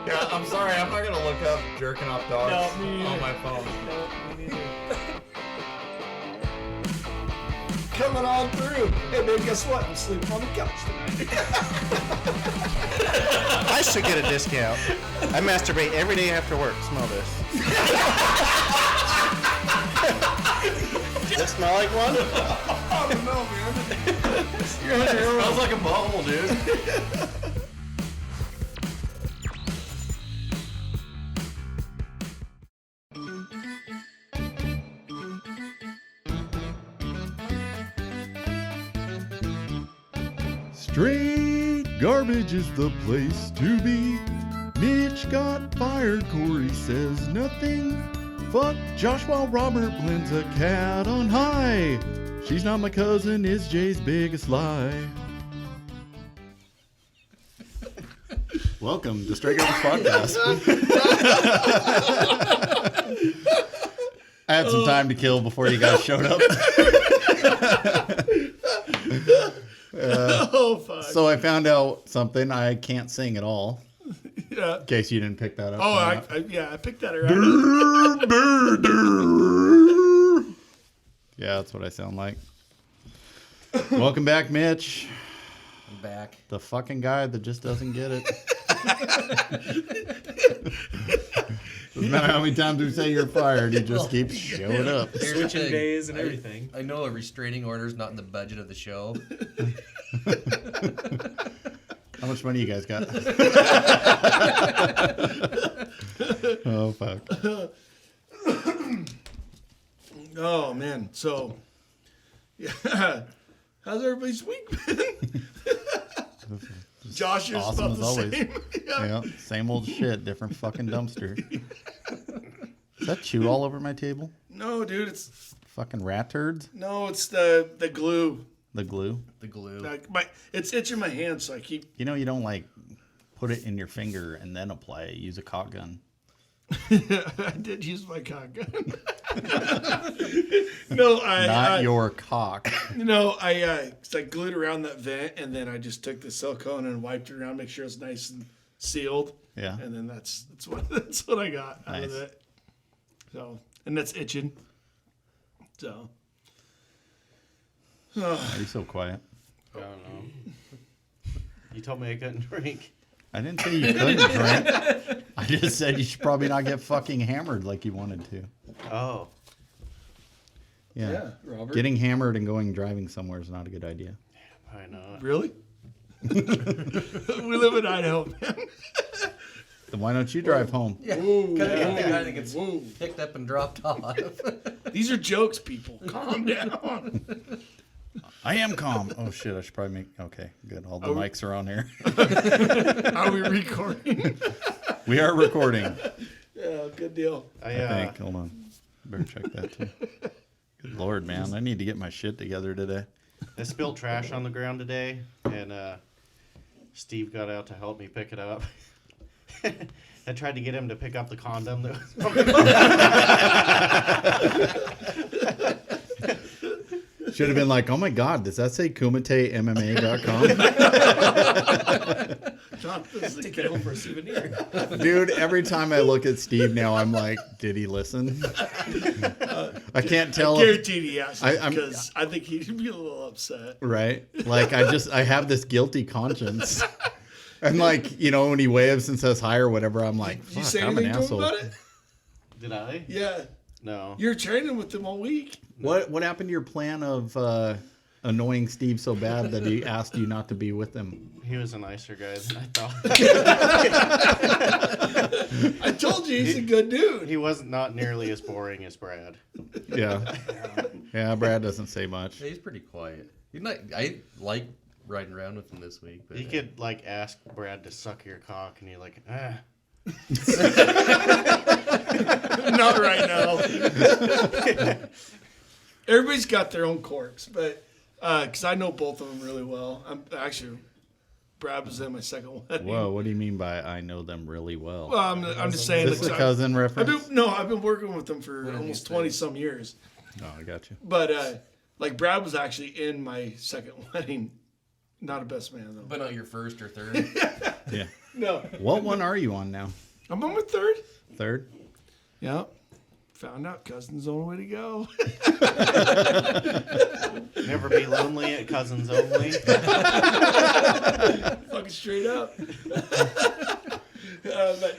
Yeah, I'm sorry. I'm not gonna look up jerking off dogs on my phone. No, me neither. Coming on through. Hey, man, guess what? I'm sleeping on the couch tonight. I should get a discount. I masturbate every day after work. Smell this. Does it smell like one? I don't know, man. You're on your own. Smells like a bubble, dude. Straight garbage is the place to be. Mitch got fired, Corey says nothing. Fuck Josh while Robert blends a cat on high. She's not my cousin is Jay's biggest lie. Welcome to Straight Garbage Podcast. I had some time to kill before you guys showed up. Oh, fuck. So I found out something. I can't sing at all. Yeah. In case you didn't pick that up. Oh, I picked that around. Yeah, that's what I sound like. Welcome back, Mitch. I'm back. The fucking guy that just doesn't get it. Doesn't matter how many times we say you're fired, he just keeps showing up. Here's the Switching thing. days and everything. I know a restraining order is not in the budget of the show. How much money you guys got? Oh, fuck. Oh, man. So, yeah. How's everybody's week been? Josh, you're Awesome about as the always. same. Yeah, same old shit, different fucking dumpster. Is that chew all over my table? No, dude, it's Fucking rat turds? it's the glue. The glue? The glue. Like it's itching my hand, so I keep. You know, you don't like put it in your finger and then apply it. Use a caulk gun. I did use my cock gun. No, Not your cock. I glued around that vent, and then I just took the silicone and wiped it around, make sure it's nice and sealed. Yeah. And then that's what I got out Nice. of it. So, and that's itching. So. Why are you so quiet? I don't know. You told me I couldn't drink. I didn't say you couldn't drink. I just said you should probably not get fucking hammered like you wanted to. Oh. Yeah. Robert. Getting hammered and going driving somewhere is not a good idea. I know. Really? We live in Idaho, man. Then why don't you drive home? Yeah. Whoa, I think it's whoa. picked up and dropped off. These are jokes, people. Calm down. I am calm. Oh shit, I should probably make okay, good. All the mics are on here. Are we recording? We are recording, Yeah, good deal. I think. Hold on. Better check that too. Good Lord, man. I need to get my shit together today. I spilled trash on the ground today, and Steve got out to help me pick it up. I tried to get him to pick up the condom that was on the Should have been like, oh my God, does that say KumateMMA.com? John, this is Take it home for a souvenir. Dude, every time I look at Steve now, I'm like, did he listen? I can't tell. I guarantee he asked I'm- because I think he'd be a little upset. Right? Like, I have this guilty conscience. And like, you know, when he waves and says hi or whatever, I'm like, Did you fuck, say I'm an anything to him asshole. about it? Did I? Yeah. No. You're training with him all week. What happened to your plan of annoying Steve so bad that he asked you not to be with him? He was a nicer guy than I thought. I told you he's a good dude. He was not nearly as boring as Brad. Yeah. Yeah, Brad doesn't say much. He's pretty quiet. He's not. I like riding around with him this week. But You could like ask Brad to suck your cock, and you're like, ah. Not right now. Everybody's got their own quirks, but because I know both of them really well. I'm actually Brad was in my second wedding. Whoa, what do you mean by I know them really well? Well, I'm just saying. Is this a like, cousin reference? I've been working with them for What did almost you say? 20-some years. Oh, I got you. But like Brad was actually in my second wedding. Not a best man though. But not your first or third. Yeah. No. What one are you on now? I'm on my third. Third? Yeah. Found out cousin's the only way to go. Never be lonely at Cousins Only. Fucking straight up. But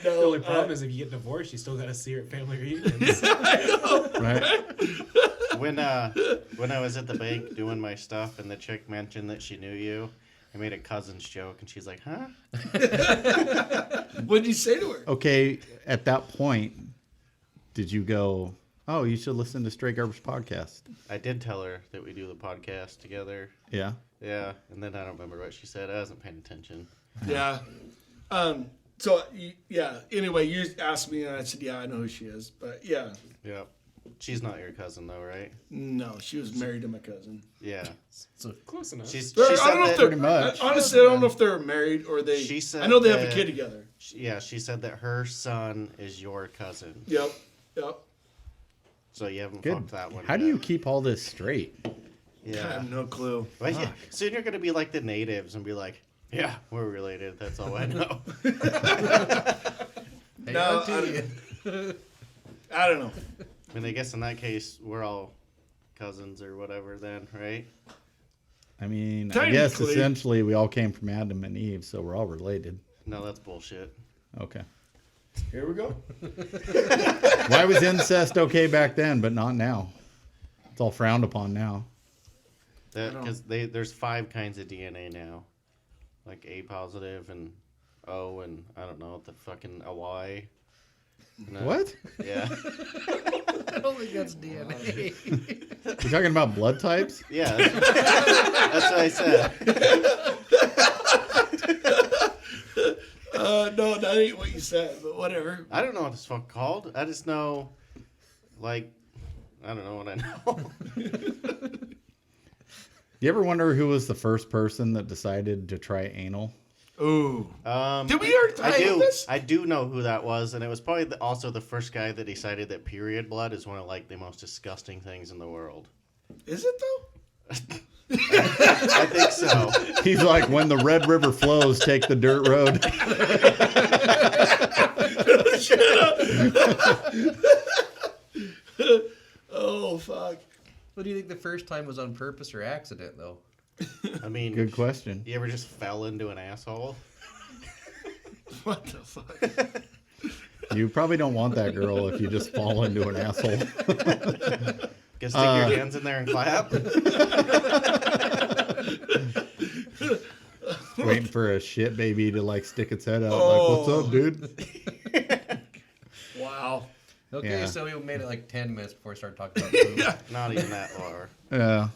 The no, only problem is if you get divorced, you still got to see her at family reunions. Right. When I was at the bank doing my stuff and the chick mentioned that she knew you, I made a cousin's joke and she's like, huh? what did you say to her? Okay, at that point, did you go, oh, you should listen to Straight Garbage Podcast? I did tell her that we do the podcast together. Yeah. Yeah, and then I don't remember what she said. I wasn't paying attention. Yeah. So, yeah. Anyway, you asked me, and I said, yeah, I know who she is. But, yeah. Yeah. She's not your cousin, though, right? No, she was married to my cousin. Yeah. So Close enough. She I said don't know if that, they're, pretty much. honestly, I don't know if they're married or they. She said I know they have a that- kid together. she said that her son is your cousin. Yep. Yep. So you haven't Good. fucked that one How do yet. you keep all this straight? I Yeah. have no clue. Well, yeah. Soon you're going to be like the natives and be like, yeah, we're related. That's all I know. hey, No, on to you. I don't know. I mean, I guess in that case, we're all cousins or whatever then, right? I mean, I guess Technically. essentially we all came from Adam and Eve, so we're all related. No, that's bullshit. Okay. Here we go. Why was incest okay back then, but not now? It's all frowned upon now. Because there's 5 kinds of DNA now. Like A positive and O and I don't know, the fucking a Y. No. What? Yeah. I don't think that's DNA. You're talking about blood types? Yeah. That's what I said. No, that ain't what you said, but whatever. I don't know what it's fucking called. I just know, like, I don't know what I know. You ever wonder who was the first person that decided to try anal? Ooh. Did we already I talk do. about this? I do know who that was, and it was probably also the first guy that decided that period blood is one of like the most disgusting things in the world. Is it though? I think so. He's like, when the Red River flows, take the dirt road. Oh fuck. What do you think the first time was on purpose or accident, though? I mean, Good question. you ever just fell into an asshole? What the fuck? You probably don't want that girl if you just fall into an asshole. Just stick your hands in there and clap. Waiting for a shit baby to like stick its head out. Like, Oh. what's up, dude? Wow. Okay, Yeah. so we made it like 10 minutes before we started talking about food. Not even that far. Yeah.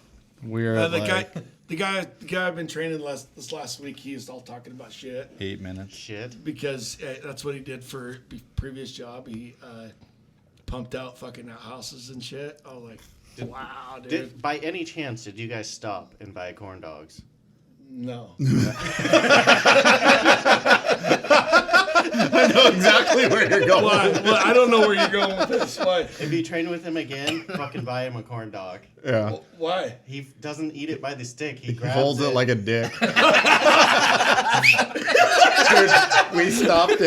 We're at The like guy I've been training this last week. He was all talking about shit 8 minutes. Shit. because that's what he did for previous job. He pumped out fucking outhouses and shit. I was like, wow, dude. By any chance, did you guys stop and buy corn dogs? No. I know exactly where you're going. Why? Well, I don't know where you're going with this. Why? If you train with him again, fucking buy him a corn dog. Yeah. Why? He doesn't eat it by the stick. He He grabs holds it it like a dick. Dude, we stopped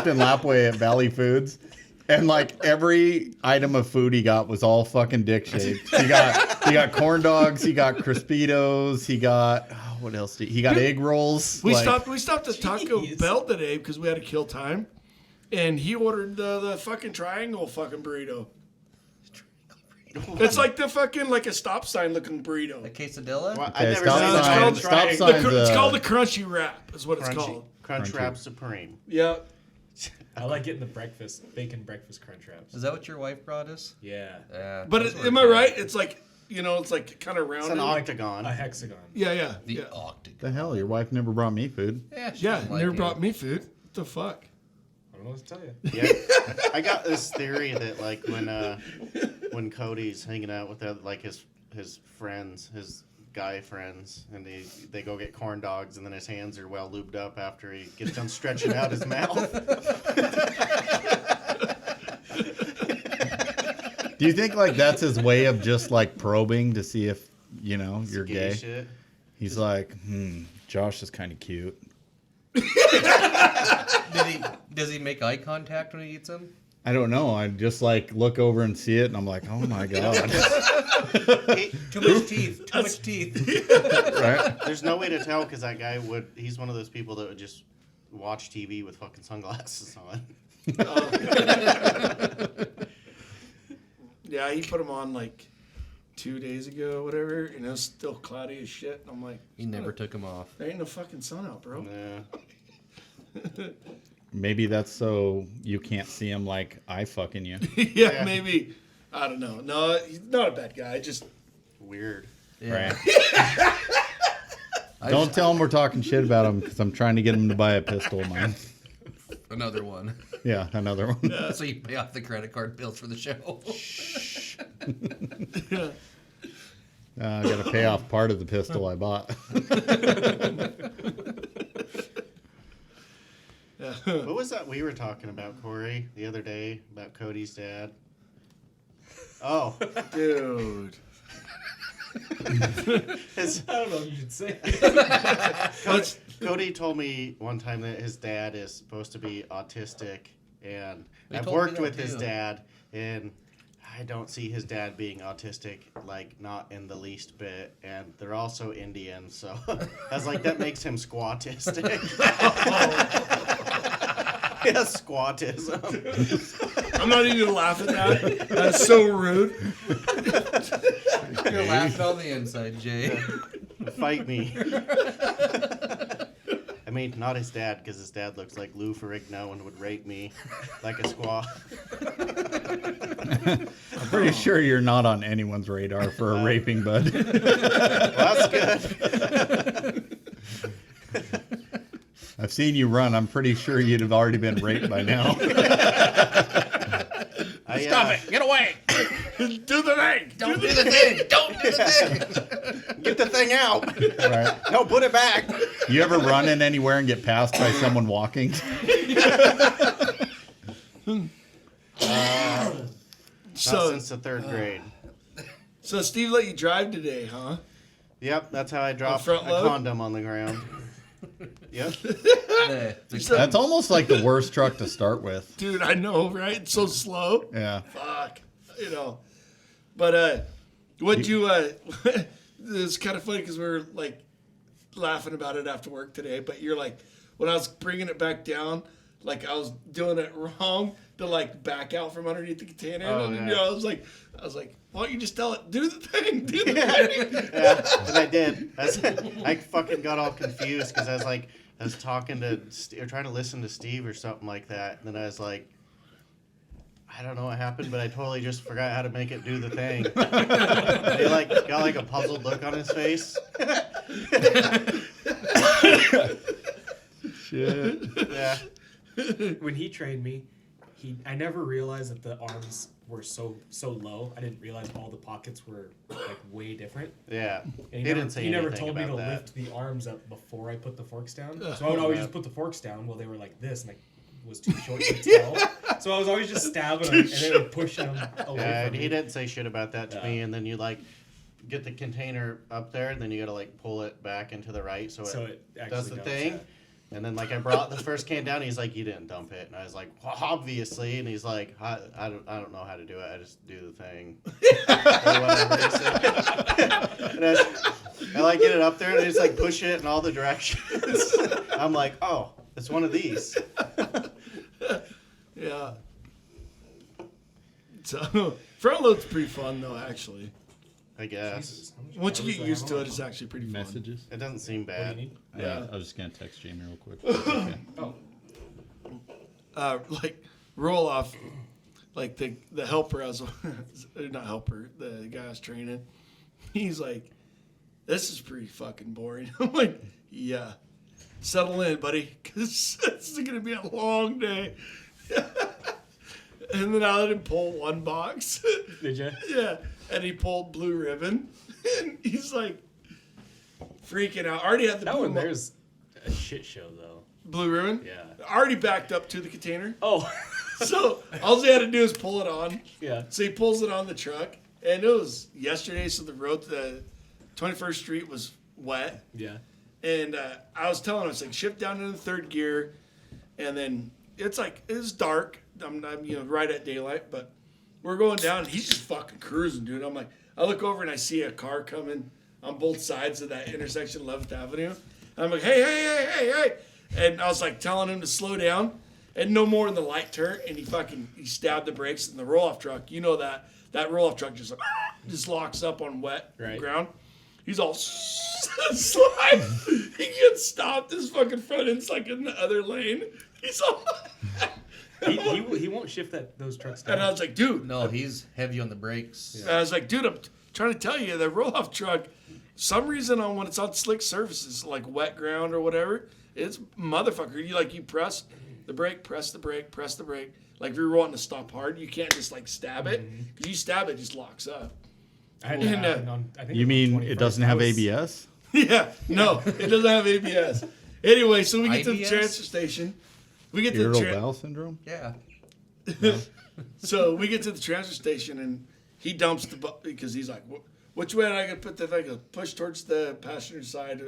in Lapway at Valley Foods, and like every item of food he got was all fucking dick shaped. He got corn dogs, he got Crispitos, he got what else? He got egg rolls. We like, stopped at Taco Jeez. Bell today because we had to kill time, and he ordered the fucking triangle fucking burrito. It's like the fucking like a stop sign looking A burrito. quesadilla? Well, Okay, I've never stop seen a sign- triangle. stop The sign. it's called the crunchy wrap. Is what it's Crunchy. called. Crunch Crunchy. Wrap Supreme. Yeah. I like getting the bacon breakfast crunch wraps. Is that what your wife brought us? Yeah. Yeah. But those were am I good. right? It's like it's like kind of It's rounded. an Like, octagon. A hexagon. yeah. The octagon. the hell, your wife never brought me food. Yeah, she Yeah, doesn't like never you. brought me food. What the fuck? I don't know what to tell you. Yeah, I got this theory that like when Cody's hanging out with like his friends, his guy friends, and they go get corn dogs, and then his hands are well lubed up after he gets done stretching out his mouth. Do you think like that's his way of just like probing to see if you're gay? Shit. He's like, Josh is kind of cute. Does he make eye contact when he eats them? I don't know. I just like look over and see it, and I'm like, oh my god. Too much teeth. Too much teeth. Right? There's no way to tell because that guy he's one of those people that would just watch TV with fucking sunglasses on. Yeah, he put them on like 2 days ago or whatever, and it was still cloudy as shit. And I'm like, He never took them off. there ain't no fucking sun out, bro. Yeah. Maybe that's so you can't see him like I fucking you. Yeah, maybe. I don't know. No, he's not a bad guy. Just Weird. Yeah. Right? Don't tell him we're talking shit about him because I'm trying to get him to buy a pistol of mine. Another one. Yeah, another one. So you pay off the credit card bills for the show. I got to pay off part of the pistol I bought. What was that we were talking about, Corey, the other day about Cody's dad? Oh, dude. his, I don't know if you should say it. Cody told me one time that his dad is supposed to be autistic, and They I've told me worked that with his too. dad, and I don't see his dad being autistic, like, not in the least bit, and they're also Indian, so I was like, that makes him squatistic. Yeah, squatism. I'm not even gonna laugh at that. That's so rude. You're laughing on the inside, Jay. Fight me. I mean, not his dad, because his dad looks like Lou Ferrigno and would rape me like a squaw. I'm pretty sure you're not on anyone's radar for a raping bud. Well, that's good. I've seen you run. I'm pretty sure you'd have already been raped by now. Stop it! Get away! Do the thing. Don't do the thing. Don't do the thing. Get the thing out! Right. No, put it back! You ever run in anywhere and get passed by someone walking? Not So, since the third grade. so Steve let you drive today, huh? Yep, that's how I dropped front a load? condom on the ground. Yep. That's almost like the worst truck to start with. Dude, I know, right? It's so slow. Yeah. Fuck. You know. But what'd you it's kind of funny because we were like laughing about it after work today, but you're like, when I was bringing it back down, like I was doing it wrong to like back out from underneath the container. Oh, and yeah. you know, I was like, why don't you just tell it, do the thing, do the thing. Yeah, and I did. I fucking got all confused because I was talking to, or trying to listen to Steve or something like that. And then I was like, I don't know what happened, but I totally just forgot how to make it do the thing. And he like got like a puzzled look on his face. Shit. Yeah. When he trained me, I never realized that the arms were so low. I didn't realize all the pockets were like way different. Yeah. And He didn't say he never anything told me to about that. lift the arms up before I put the forks down. So I would always just put the forks down while they were like this, and I was too short to tell. So I was always just stabbing them, and they would push them away Yeah, from and me. he didn't say shit about that to me. And then you like get the container up there, and then you gotta like pull it back into the right so it actually does the thing. yeah. And then like I brought the first can down, he's like, "You didn't dump it," and I was like, well, "Obviously," and he's like, I don't know how to do it. I just do the thing." Or whatever he said. And I like get it up there, and I just like push it in all the directions. I'm like, "Oh, it's one of these." Yeah. So front load's pretty fun though, actually. I guess Jesus, how much Once you hours get do I used have to on it, it's actually pretty fun. Messages? it doesn't seem What do you bad. need? Yeah, I was just going to text Jamie real quick. Okay. Oh, Like roll off, like the helper I was not helper, the guy I was training. He's like, "This is pretty fucking boring." I'm like, "Yeah, settle in, buddy, because this is gonna be a long day." And then I let him pull one box. did you? Yeah, and he pulled blue ribbon, and he's like freaking out. I already had the That blue one there's a shit show though. blue ribbon. Yeah. Already backed up to the container. Oh. So all he had to do is pull it on. Yeah. So he pulls it on the truck, and it was yesterday. So the road, the 21st Street was wet, Yeah. And I was telling him, I was like, shift down into the third gear. And then it's dark. I'm right at daylight, but we're going down. And he's just fucking cruising, dude. I'm like, I look over and I see a car coming on both sides of that intersection, 11th Avenue. And I'm like, hey. And I was like telling him to slow down. And no more than the light turn. And he stabbed the brakes in the roll-off truck. You know that roll-off truck just locks up on wet ground. He's all slide. He gets stopped. His fucking front end's like in the other lane. He's all. he won't shift those trucks down. And I was like, dude. No, he's heavy on the brakes. And I was like, dude, I'm trying to tell you, that roll-off truck, some reason when it's on slick surfaces, like wet ground or whatever, it's motherfucker. You press the brake, press the brake, press the brake. Like if you're wanting to stop hard, you can't just like stab it. Because you stab it, just locks up. I think You mean it doesn't have ABS? Yeah, no, it doesn't have ABS. Anyway, so we get to the IBS? transfer station. We get to Irritable the bowel syndrome? Yeah. So we get to the transfer station and he dumps because he's like, which way am I gonna put the thing? Push towards the passenger side,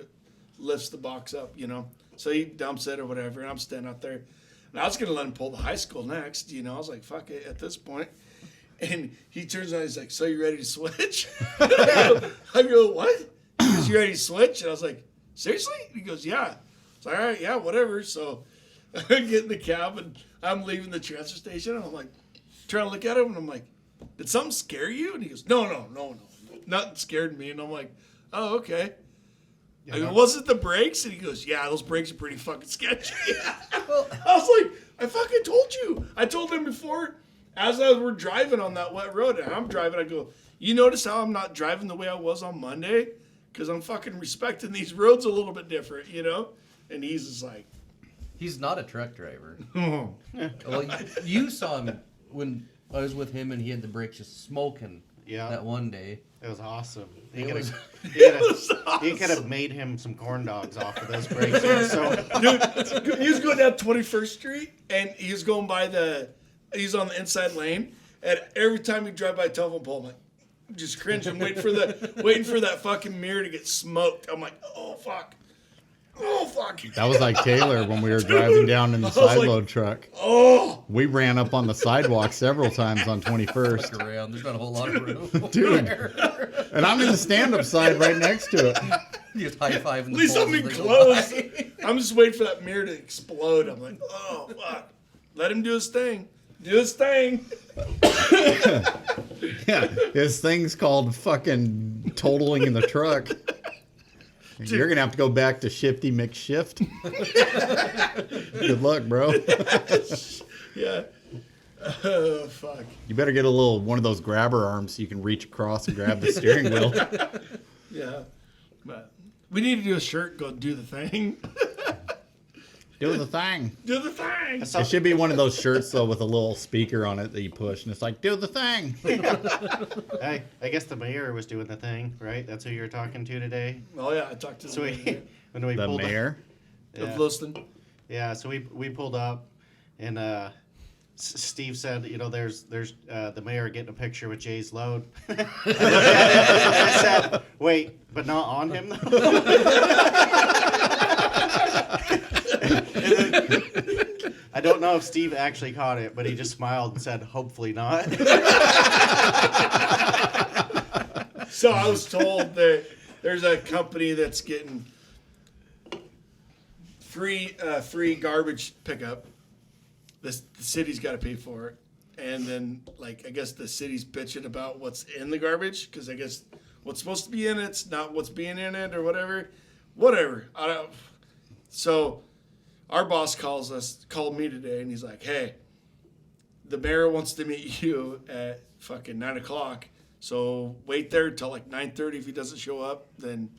lifts the box up, So he dumps it or whatever, and I'm standing out there. And I was gonna let him pull the high school next, I was like, fuck it, at this point. And he turns around, he's like, so you ready to switch? I go, what? He goes, you ready to switch? And I was like, seriously? He goes, yeah. It's like, all right, yeah, whatever. So I get in the cab and I'm leaving the transfer station. And I'm like, trying to look at him. And I'm like, did something scare you? And he goes, no. Nothing scared me. And I'm like, oh, okay. I go, was it the brakes? And he goes, yeah, those brakes are pretty fucking sketchy. I was like, I fucking told you. I told him before, as we're driving on that wet road, and I'm driving, I go, you notice how I'm not driving the way I was on Monday? Because I'm fucking respecting these roads a little bit different, And he's just like... He's not a truck driver. Well, you saw him when I was with him and he had the brakes just smoking that one day. It was awesome. He It could have made him some corn dogs off of those brakes. So, dude, he was going down 21st Street, and he was going by he's on the inside lane, and every time he drive by a telephone pole, I'm like, just cringing, waiting for that fucking mirror to get smoked. I'm like, oh fuck. That was like Taylor when we were driving down in the side load truck. Oh, We ran up on the sidewalk several times on 21st. Look around. There's not a whole lot of room. Dude. And I'm in the stand-up side right next to it. You just high-fiving the at least poles I'm as in they go close. by. I'm just waiting for that mirror to explode. I'm like, oh fuck. Let him do his thing. Yeah, his thing's called fucking totaling in the truck. You're going to have to go back to Shifty McShift. Good luck, bro. Yeah. Oh, fuck. You better get one of those grabber arms so you can reach across and grab the steering wheel. Yeah. But we need to do a shirt called Do the Thing. Do the thing. Do the thing. It should be one of those shirts, though, with a little speaker on it that you push, and it's like, do the thing. I guess the mayor was doing the thing, right? That's who you were talking to today? Oh, yeah. I talked to So when we The pulled mayor? of Yeah. Lewiston. Yeah, so we pulled up, and Steve said, there's the mayor getting a picture with Jay's load. I looked at it and I said, wait, but not on him though? I don't know if Steve actually caught it, but he just smiled and said, hopefully not. So I was told that there's a company that's getting free garbage pickup. The city's got to pay for it. And then, I guess the city's bitching about what's in the garbage because I guess what's supposed to be in it's not what's being in it or whatever. Whatever. I don't. So our boss called me today, and he's like, hey, the mayor wants to meet you at fucking 9 o'clock. So wait there till 9:30. If he doesn't show up, then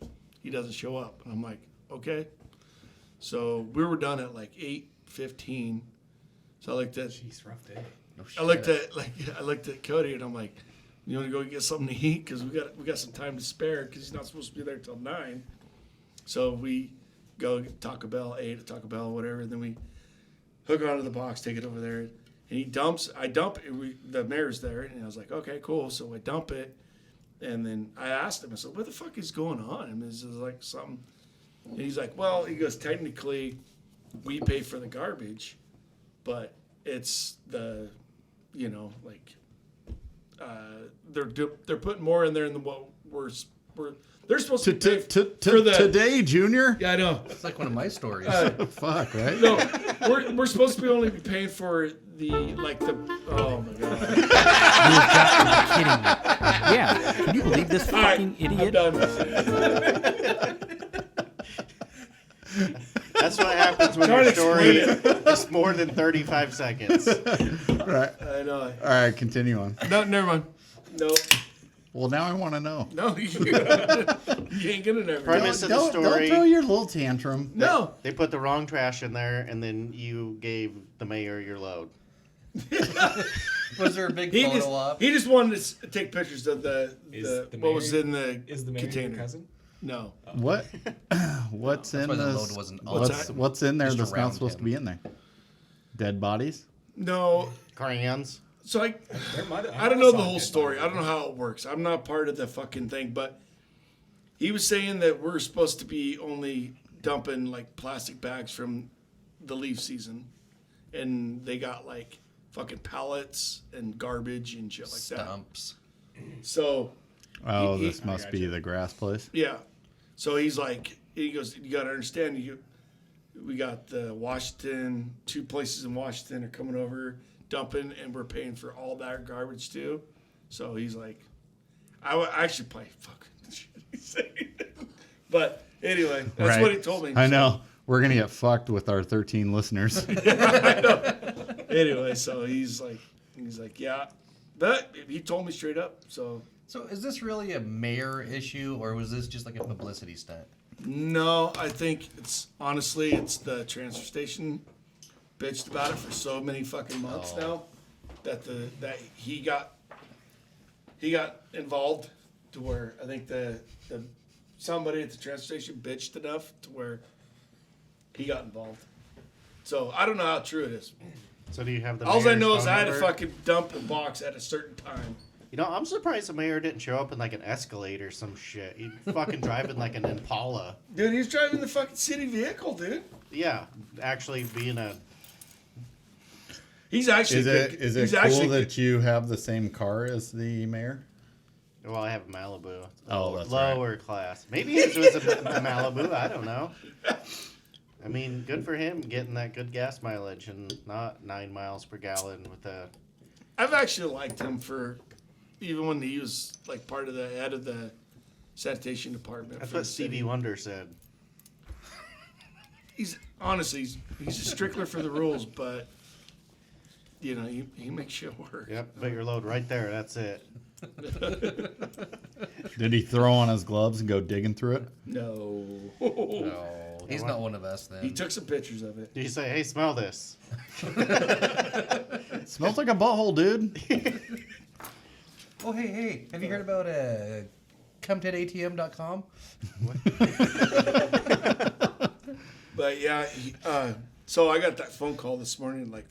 he doesn't show up. And I'm like, okay. So we were done at 8:15. So I looked at Jeez, rough day. No I looked at Cody and I'm like, you want to go get something to eat because we got some time to spare because he's not supposed to be there till 9. So we go get Taco Bell, ate at Taco Bell, whatever. And then we hook it onto the box, take it over there, and he dumps. I dump it. The mayor's there, and I was like, okay, cool. So I dump it, and then I asked him. I said, what the fuck is going on? I mean, is this something? And he's like, well, he goes, technically, we pay for the garbage, but it's the, you know, like, they're putting more in there than what they're supposed to pay for the Today, Junior. Yeah, I know. It's like one of my stories. Fuck, right? No, we're supposed to be only paying for the oh my god. You've got to be kidding me. Yeah. Can you believe this fucking I'm idiot? done. That's what happens when Try your to story explain is more than 35 seconds. Right. I know. All right, continue on. No, never mind. No, Well, now I want to know. no, you ain't gonna never. Premise of the Don't story. throw your little tantrum. No. They put the wrong trash in there, and then you gave the mayor your load. Was there a big He photo just op? he just wanted to take pictures of the the what was mayor- in the Is the mayor your container. cousin? No. What? What's That's in why the this? load wasn't on. What's in there Just that's not around supposed him. to be in there? Dead bodies? No. Crayons. So I don't know the whole story. I don't know how it works. I'm not part of the fucking thing, but he was saying that we're supposed to be only dumping like plastic bags from the leaf season, and they got like fucking pallets and garbage and shit like Stumps. that. So Oh, He- this must be the grass place. yeah, so he's like, he goes, you got to understand, we got the Washington, 2 places in Washington are coming over dumping, and we're paying for all that garbage too. So he's like, I should play fucking shit he's saying. But anyway, that's Right. what he told me. I know. We're going to get fucked with our 13 listeners. I know. Anyway, so he's like, yeah. But he told me straight up. So So is this really a mayor issue, or was this just like a publicity stunt? no, I think it's the transfer station bitched about it for so many fucking months now that he got involved to where I think the somebody at the transfer station bitched enough to where he got involved. So I don't know how true it is. So do you have the All I mayor's know is phone I had to number? fucking dump a box at a certain time. You know, I'm surprised the mayor didn't show up in like an Escalade or some shit. He'd fucking driving like an Impala. Dude, he was driving the fucking city vehicle, dude. Yeah, actually being a... He's actually Is good. it is it He's cool actually that you have the same car as the mayor? Well, I have a Malibu. Oh, that's right. Lower class. Maybe his was a Malibu. I don't know. I mean, good for him getting that good gas mileage and not 9 miles per gallon with a... I've actually liked him for even when he was like part of the head of the sanitation department. That's for what the city. Stevie Wonder said. He's honestly he's a stickler for the rules, but you know he makes shit work. Yep, put your load right there. That's it. Did he throw on his gloves and go digging through it? No, No, he's not one of us then. he took some pictures of it. Do you say, hey, smell this? Smells like a butthole, dude. Oh, hey, have you heard about cometouratm.com? But yeah, so I got that phone call this morning, like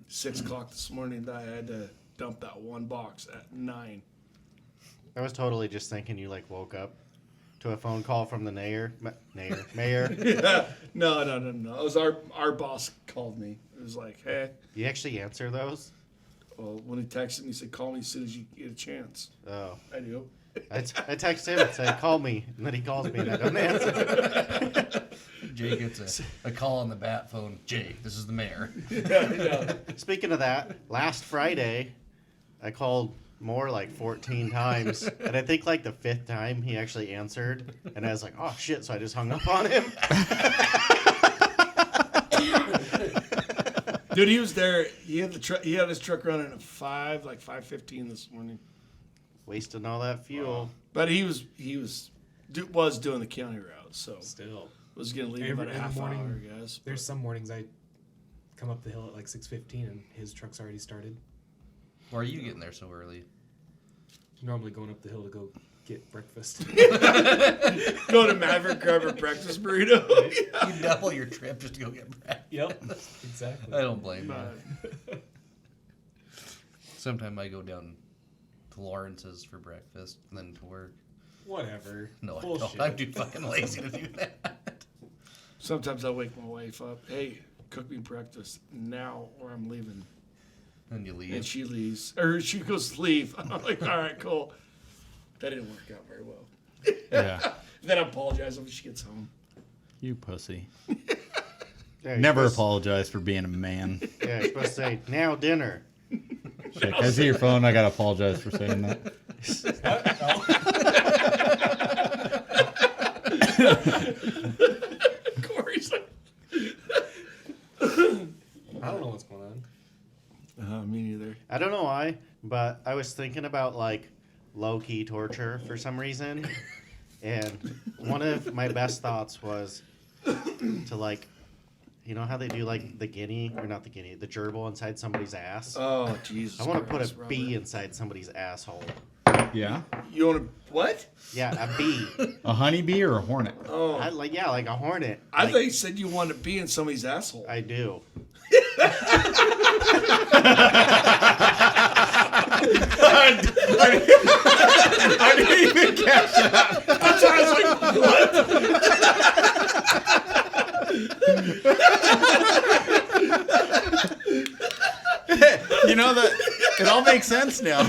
6 o'clock this morning, that I had to dump that one box at 9. I was totally just thinking you like woke up to a phone call from the mayor. Mayor. Yeah, no. It was our boss called me. It was like, hey, You actually answer those? well, when he texted me, he said, call me as soon as you get a chance. Oh. I do. I text him and say, call me. And then he calls me and I don't answer. Jay gets a call on the bat phone. Jay, this is the mayor. Yeah. Speaking of that, last Friday, I called more like 14 times. And I think like the 5th time he actually answered. And I was like, oh shit. So I just hung up on him. Dude, he was there. He had he had his truck running at 5:15 this morning. Wasting all that fuel. But he was doing the county route, so Still. was gonna leave about a in the half morning, hour, I guess. There's some mornings I come up the hill at like 6:15 and his truck's already started. Why are you getting there so early? Normally going up the hill to go get breakfast. Go to Maverick, grab a breakfast burrito. You double your trip just to go get bread. Yep, exactly. I don't blame you. Sometimes I go down to Lawrence's for breakfast and then to work. Whatever. No, I Bullshit. don't. I'm too fucking lazy to do that. Sometimes I'll wake my wife up. Hey, cook me breakfast now or I'm leaving. And you leave. And she leaves. Or she goes to leave. I'm like, all right, cool. That didn't work out very well. Yeah. Then I apologize when she gets home. You pussy. Yeah, Never apologize for being a man. Yeah, you're supposed to say, now dinner. Shit, can I see your phone? I gotta apologize for saying that. Corey's like, I don't know what's going on. me neither. I don't know why, but I was thinking about like low-key torture for some reason. And one of my best thoughts was to like, you know how they do like the guinea, or not the guinea, the gerbil inside somebody's ass? Oh, Jesus. I want to put Christ, a bee Robert. inside somebody's asshole. Yeah? You want to, what? Yeah, a bee. A honeybee or a hornet? Oh. Like a hornet. I Like, thought you said you wanted to be in somebody's asshole. I do. I didn't even catch that. That's why I was like, what? You know that it all makes sense now.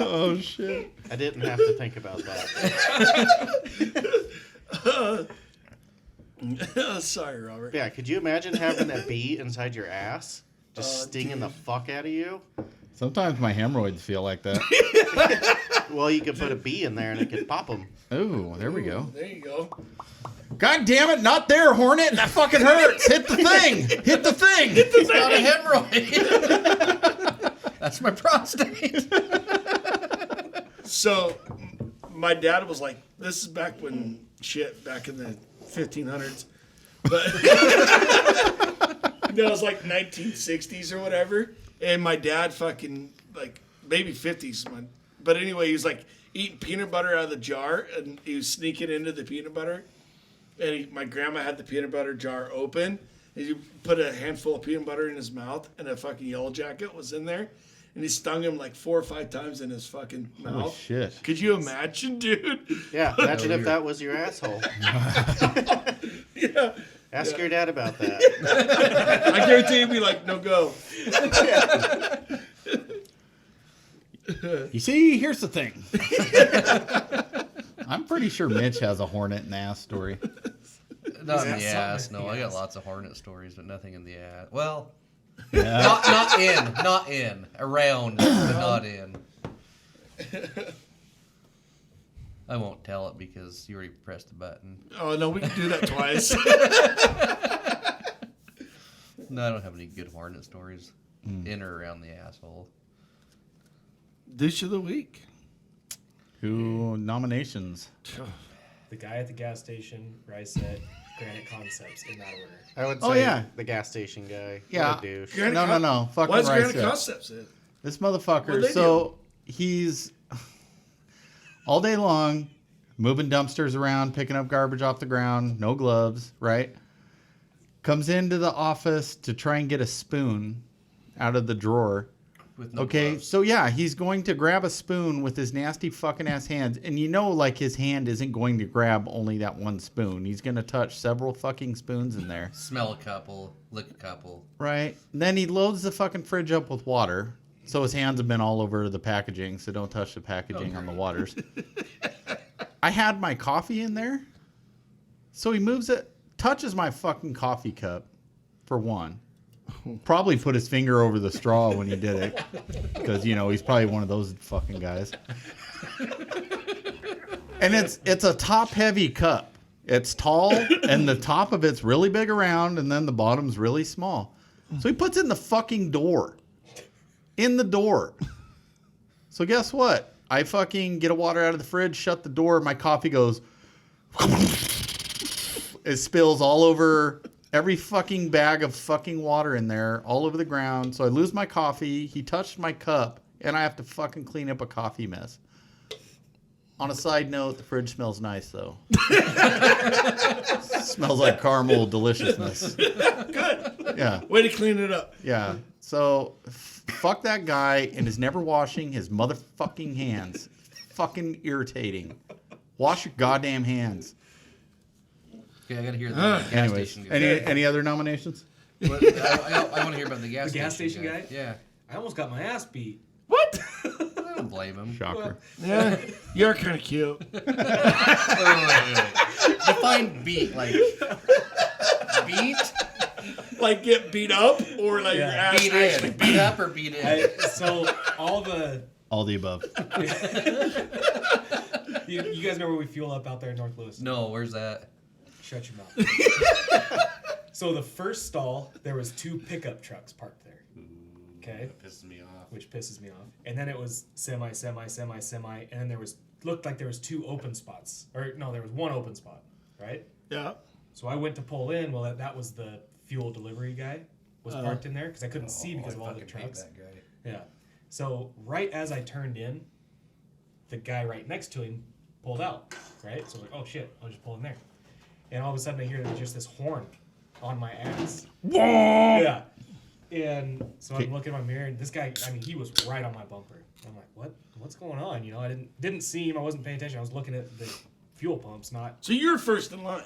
Oh shit. I didn't have to think about that. Sorry, Robert. Yeah, could you imagine having a bee inside your ass? Just stinging the fuck out of you? Sometimes my hemorrhoids feel like that. Well, you could put a bee in there and it could pop them. Ooh, there we go. There you go. God damn it, not there, Hornet. That fucking hurts. Hit the thing. Hit the thing. It's not a hemorrhoid. That's my prostate. So, my dad was like, this is back when back in the 1500s. But it was like 1960s or whatever. And my dad fucking, like, maybe 50s. But anyway, he was like eating peanut butter out of the jar and he was sneaking into the peanut butter. And my grandma had the peanut butter jar open. And he put a handful of peanut butter in his mouth and a fucking yellow jacket was in there. And he stung him like 4 or 5 times in his fucking mouth. Holy shit. Could you imagine, dude? Yeah, imagine if that was your asshole. Yeah. Ask your dad about that. I guarantee he'd be like, no go. You see, here's the thing. I'm pretty sure Mitch has a hornet in the ass story. Not in the Yeah, ass. something No, in I the got ass. lots of hornet stories, but nothing in the ass. Well, Yeah. not in, around, but not in. I won't tell it because you already pressed the button. Oh, no, we can do that twice. No, I don't have any good hornet stories in or around the asshole. Dish of the week. Who nominations? The guy at the gas station, Rice at Granite Concepts, in that order. I would say Oh, yeah. the gas station guy. Yeah. What a douche. No. Fucking Why is Rice Granite Set. Concepts in? This What'd motherfucker, they so he's all day long moving dumpsters around, picking up garbage off the ground, no gloves, right? Comes into the office to try and get a spoon out of the drawer. With no Okay, gloves. so yeah, he's going to grab a spoon with his nasty fucking ass hands, and you know, like his hand isn't going to grab only that one spoon. He's going to touch several fucking spoons in there. Smell a couple, lick a couple. Right. Then he loads the fucking fridge up with water. So his hands have been all over the packaging, so don't touch the packaging on the waters. I had my coffee in there. So he moves it, touches my fucking coffee cup, for one. Probably put his finger over the straw when he did it. Because, you know, he's probably one of those fucking guys. And it's a top-heavy cup. It's tall, and the top of it's really big around, and then the bottom's really small. So he puts it in the fucking door. In the door. So guess what? I fucking get a water out of the fridge, shut the door, my coffee goes... It spills all over every fucking bag of fucking water in there, all over the ground. So I lose my coffee, he touched my cup, and I have to fucking clean up a coffee mess. On a side note, the fridge smells nice, though. Smells like caramel deliciousness. Good. Yeah. Way to clean it up. Yeah. So, fuck that guy and is never washing his motherfucking hands. Fucking irritating. Wash your goddamn hands. Okay, I gotta hear the gas Anyways, station guy. any other nominations? I want to hear about the gas The gas station guy? Yeah. I almost got my ass beat. What? I don't blame him. Shocker. Yeah, you're kind of cute. Wait. Define beat. Like, beat? Like get beat up or like your ass Beat actually in. Beat up or beat in? So all the above. you guys know where we fuel up out there in North Louis? No, where's that? Shut your mouth. So the first stall, there was 2 pickup trucks parked there. Okay. Pisses me off. Which pisses me off. And then it was semi, and then looked like there was 2 open spots. Or no, there was 1 open spot, right? Yeah. So I went to pull in. Well, that was the fuel delivery guy was parked in there because I couldn't see because of all the trucks. That guy. Yeah. So right as I turned in, the guy right next to him pulled out. Right. So I'm like, oh shit, I'll just pull in there. And all of a sudden I hear just this horn on my ass. Yeah. And so I'm looking in my mirror, and this guy, I mean, he was right on my bumper. I'm like, what's going on? You know, I didn't see him. I wasn't paying attention. I was looking at the fuel pumps, not. So you're first in line.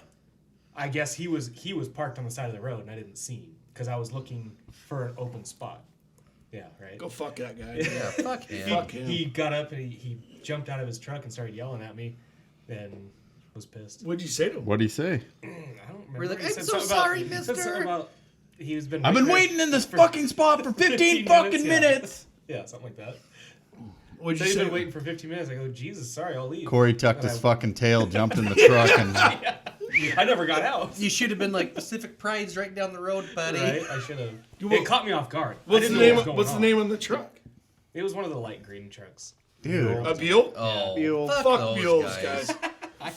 I guess he was parked on the side of the road, and I didn't see him because I was looking for an open spot. Yeah, right. Go fuck that guy. Yeah, fuck him. Fuck him. He got up and he jumped out of his truck and started yelling at me, and was pissed. What'd you say to him? What'd he say? I don't remember. We're like, He I'm said so something sorry, he said mister. something about he's been. I've been there waiting in this for fucking spot for 15 fucking yeah. minutes. Yeah, something like that. What'd So you he's say? been waiting for 15 minutes. I go, Jesus, sorry, I'll leave. Corey tucked And his I- fucking tail, jumped in the truck, and I never got out. You should have been like Pacific Pride's right down the road, buddy. Right? I should have. You It won't- caught me off guard. I What's the didn't know name? what was going What's the on. name of the truck? It was one of the light green trucks. dude, A Buell. Oh, Mule. fuck, Fuck those mules, guys. guys.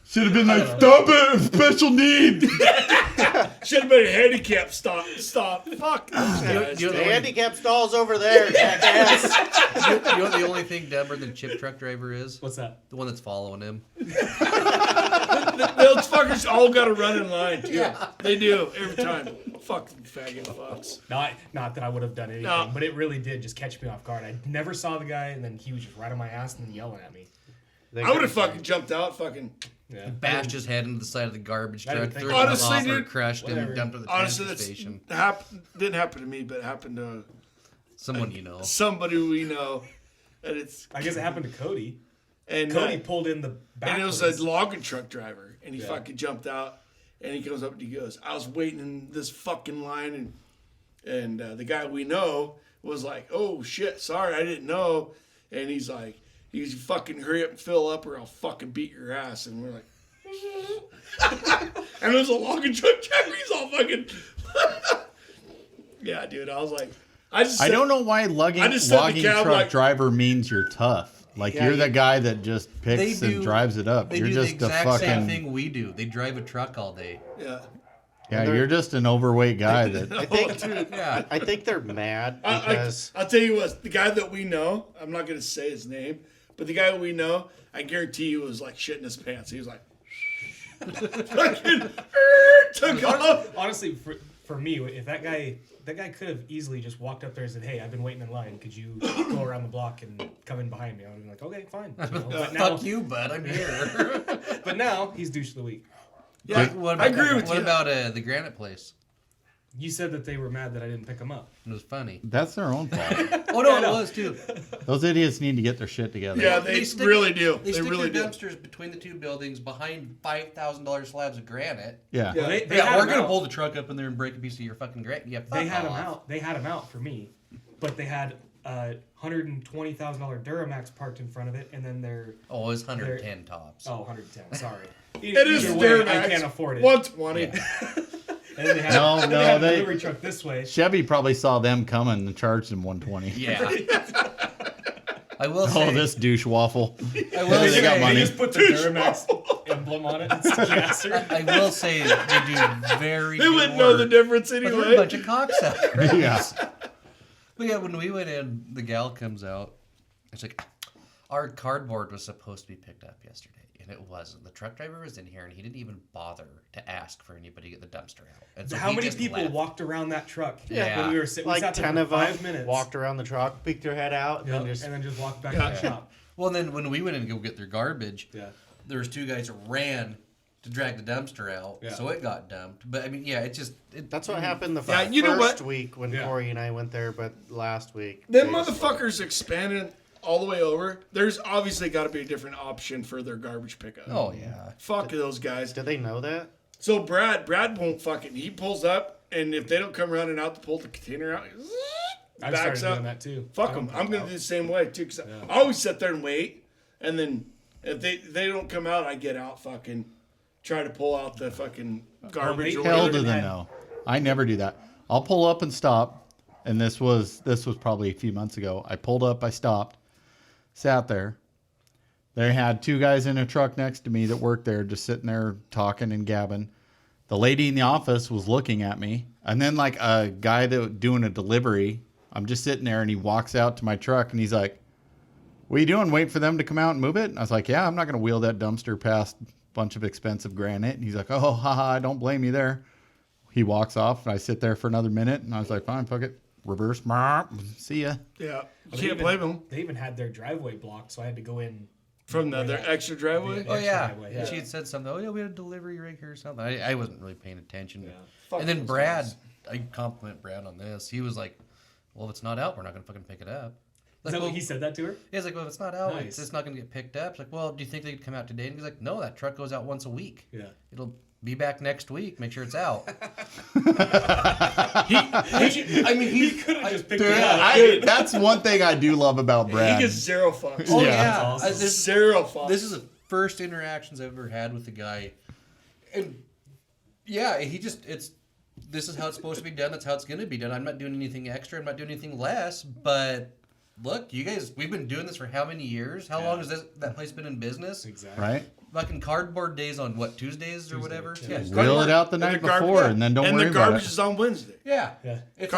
should have been like, stop it, special needs. Should have been a handicap stop. Fuck those guys. Do you know The the handicap stall's over there, jackass. you know the only thing dumber than chip truck driver is? What's that? The one that's following him. Those fuckers all got to run in line, too. Yeah. They do, every time. Fuck them faggot fucks. Not that I would have done anything, No. but it really did just catch me off guard. I never saw the guy, and then he was just right on my ass and then yelling at me. I would have fucking jumped out, fucking. Yeah. Bashed his head into the side of the garbage I truck, didn't think threw about him it. off, Honestly, or dude, crushed him, whatever. and dumped him at the Honestly, transit that's station. didn't happen to me, but it happened to Someone you know. somebody we know. And it's I guess it happened to Cody. and Cody pulled in the back. and it was a logging truck driver, and he Yeah. fucking jumped out, and he comes up and he goes, "I was waiting in this fucking line," and the guy we know was like, "Oh shit, sorry, I didn't know," and he's like, "You fucking hurry up and fill up, or I'll fucking beat your ass," and we're like, and it was a logging truck driver. He's all fucking, yeah, dude. I was like, I I don't know why I just said the logging cab, truck like- driver means you're tough. Like, Yeah, you're the guy that just picks They and drives it up. They You're do just the a exact same fucking thing we do. They drive a truck all day. yeah. yeah. You're just an overweight guy that I think Yeah. I think they're mad because I'll tell you what, the guy that we know, I'm not going to say his name, but the guy we know, I guarantee you was like shitting his pants. He was like, fucking, took off. Honestly, for me, if that guy could have easily just walked up there and said, "Hey, I've been waiting in line. Could you go around the block and come in behind me?" I would have been like, "Okay, fine." You know? But now, Fuck you, bud. I'm here. but now he's douche of the week. Yeah, What I agree with what you. about the granite place? You said that they were mad that I didn't pick him up. It was funny. that's their own fault. Oh no, I it know. was too. Those idiots need to get their shit together. Yeah, they stick- really do. They They stick really their do. dumpsters between the two buildings behind $5,000 slabs of granite. Yeah. Yeah. They Yeah, had we're him gonna out. pull the truck up in there and break a piece of your fucking granite. Yeah, They fuck had him off. out. They had him out for me, but they had $120,000 Duramax parked in front of it, and then their Oh, it was 110 tops. 110. Sorry, It is Either way, Duramax. I can't afford it. 120. Yeah. And then they had, No, then no, they had a they- delivery truck this way. Chevy probably saw them coming and charged them 120. Yeah. I will say. Oh, this douche waffle. I will They say. got They money. just put the Duramax emblem on it. It's gasser. I will say they do very. They good wouldn't know the work, difference But they're a anyway. bunch of cocksuckers. Yeah. But yeah, when we went in, the gal comes out. It's like, our cardboard was supposed to be picked up yesterday, and it wasn't. The truck driver was in here, and he didn't even bother to ask for anybody to get the dumpster out. And so How he many just people left. walked around that truck Yeah. when we were sitting? We like sat there 10 for of 5 them minutes. walked around the truck, peeked their head out, Yep, and just and then just walked back Yeah. to the shop. Well, then when we went in to go get their garbage, Yeah. there was 2 guys that ran to drag the dumpster out, Yeah. so it got dumped. But I mean, yeah, That's what happened the Yeah, you know first what? week when Yeah. Corey and I went there, but last week. Them they just- motherfuckers expanded all the way over. There's obviously got to be a different option for their garbage pickup. oh yeah. Fuck those guys. Did they know that? So Brad won't fucking. He pulls up, and if they don't come running out to pull the container out, he I've backs started up. doing that too. Fuck I them. don't I'm pull gonna out. do the same way too. Cause I always sit there and wait, and then if they don't come out, I get out fucking try to pull out the fucking garbage. or Hell whatever. to the no. I never do that. I'll pull up and stop. And this was probably a few months ago. I pulled up, I stopped, sat there. They had 2 guys in a truck next to me that worked there, just sitting there talking and gabbing. The lady in the office was looking at me, and then like a guy that was doing a delivery. I'm just sitting there, and he walks out to my truck, and he's like, "What are you doing? Wait for them to come out and move it?" And I was like, "Yeah, I'm not going to wheel that dumpster past a bunch of expensive granite." And he's like, "Oh, haha, I don't blame you there." He walks off, and I sit there for another minute, and I was like, "Fine, fuck it, reverse, see ya." Yeah, They can't even- blame them They even had their driveway blocked, so I had to go in. from their extra driveway. Yeah. Oh yeah. driveway, yeah. She had said something. Oh yeah, we had a delivery rig here or something. I wasn't really paying attention. Yeah. Fuck And then those Brad, guys. I compliment Brad on this. He was like, "Well, if it's not out, we're not gonna fucking pick it up." Is Like, that well, what he said that to her? he's like, "Well, if it's not out, Nice. it's not gonna get picked up." It's like, "Well, do you think they could come out today?" And he's like, "No, that truck goes out once a week. Yeah. It'll be back next week. Make sure it's out." I mean, he could have just picked Dude, it up. that's one thing I do love about He Brad. gets 0 fucks. Oh Yeah. yeah, That's awesome. Zero fucks. This is the first interactions I've ever had with the guy, and yeah, this is how it's supposed to be done. That's how it's going to be done. I'm not doing anything extra. I'm not doing anything less. But look, you guys, we've been doing this for how many years? How long has that place been in business? Exactly. Right? Fucking cardboard days on what, Tuesdays or whatever? yeah. Yeah. Wheel it out the night before, and then don't and worry the about garbage it. is on Wednesday. Yeah. Yeah. It's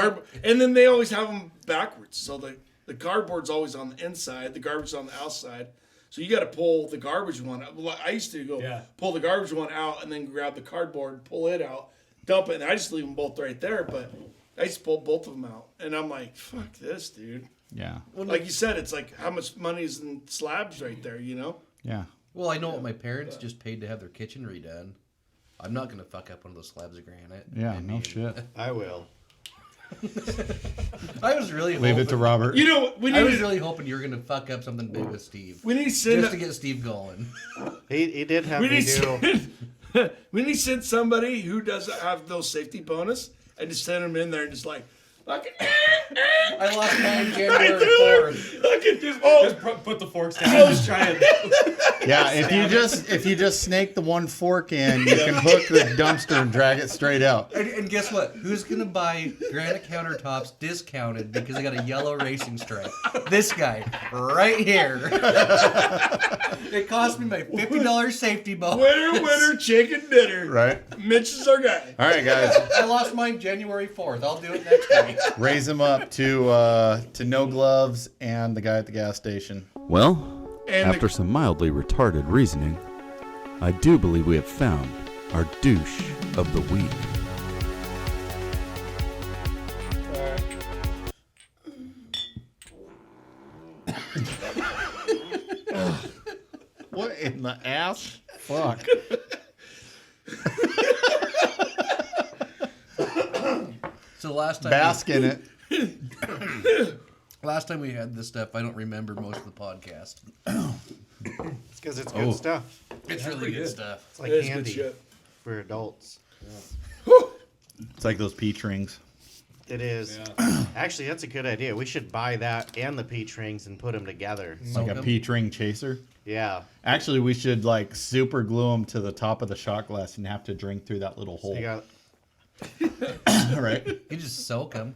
And then they always have them backwards. So the cardboard's always on the inside, the garbage is on the outside. So you got to pull the garbage one out. Well, I used to go pull the garbage one out and then grab the cardboard, pull it out, dump it, and I just leave them both right there. But I used to pull both of them out. And I'm like, fuck this, dude. Yeah. Like you said, it's like how much money is in slabs right there, you know? Yeah. Well, I know what my parents just paid to have their kitchen redone. I'm not going to fuck up one of those slabs of granite. Yeah, I no mean, shit. I will. I was really Leave hoping, it to Robert. You know, I was really hoping you were going to fuck up something big with Steve. we need to send Just to get Steve going. He did have we me need do. we need to send somebody who doesn't have those safety bonus and just send them in there and just like fucking I lost mine right January through there. 4th. Fucking Just put the forks down. Just try it. Yeah, if you just snake the one fork in, you can hook the dumpster and drag it straight out. And guess what? Who's going to buy granite countertops discounted because they got a yellow racing stripe? This guy right here. It cost me my $50 safety bonus. winner, chicken dinner. Right? Mitch is our guy. All right, guys. I lost mine January 4th. I'll do it next week. Raise them up to no gloves and the guy at the gas station. Well, And after some mildly retarded reasoning, I do believe we have found our douche of the week. What in the ass? Fuck. So last time, Bask in it. last time we had this stuff, I don't remember most of the podcast. It's because it's good stuff. It's really pretty good good. stuff. It's like It is good candy shit. for adults. It's like those peach rings. It is. Actually, that's a good idea. We should buy that and the peach rings and put them together. Like a them. peach ring chaser. Yeah. Actually, we should like super glue them to the top of the shot glass and have to drink through that little hole. You got, Right? You just soak them.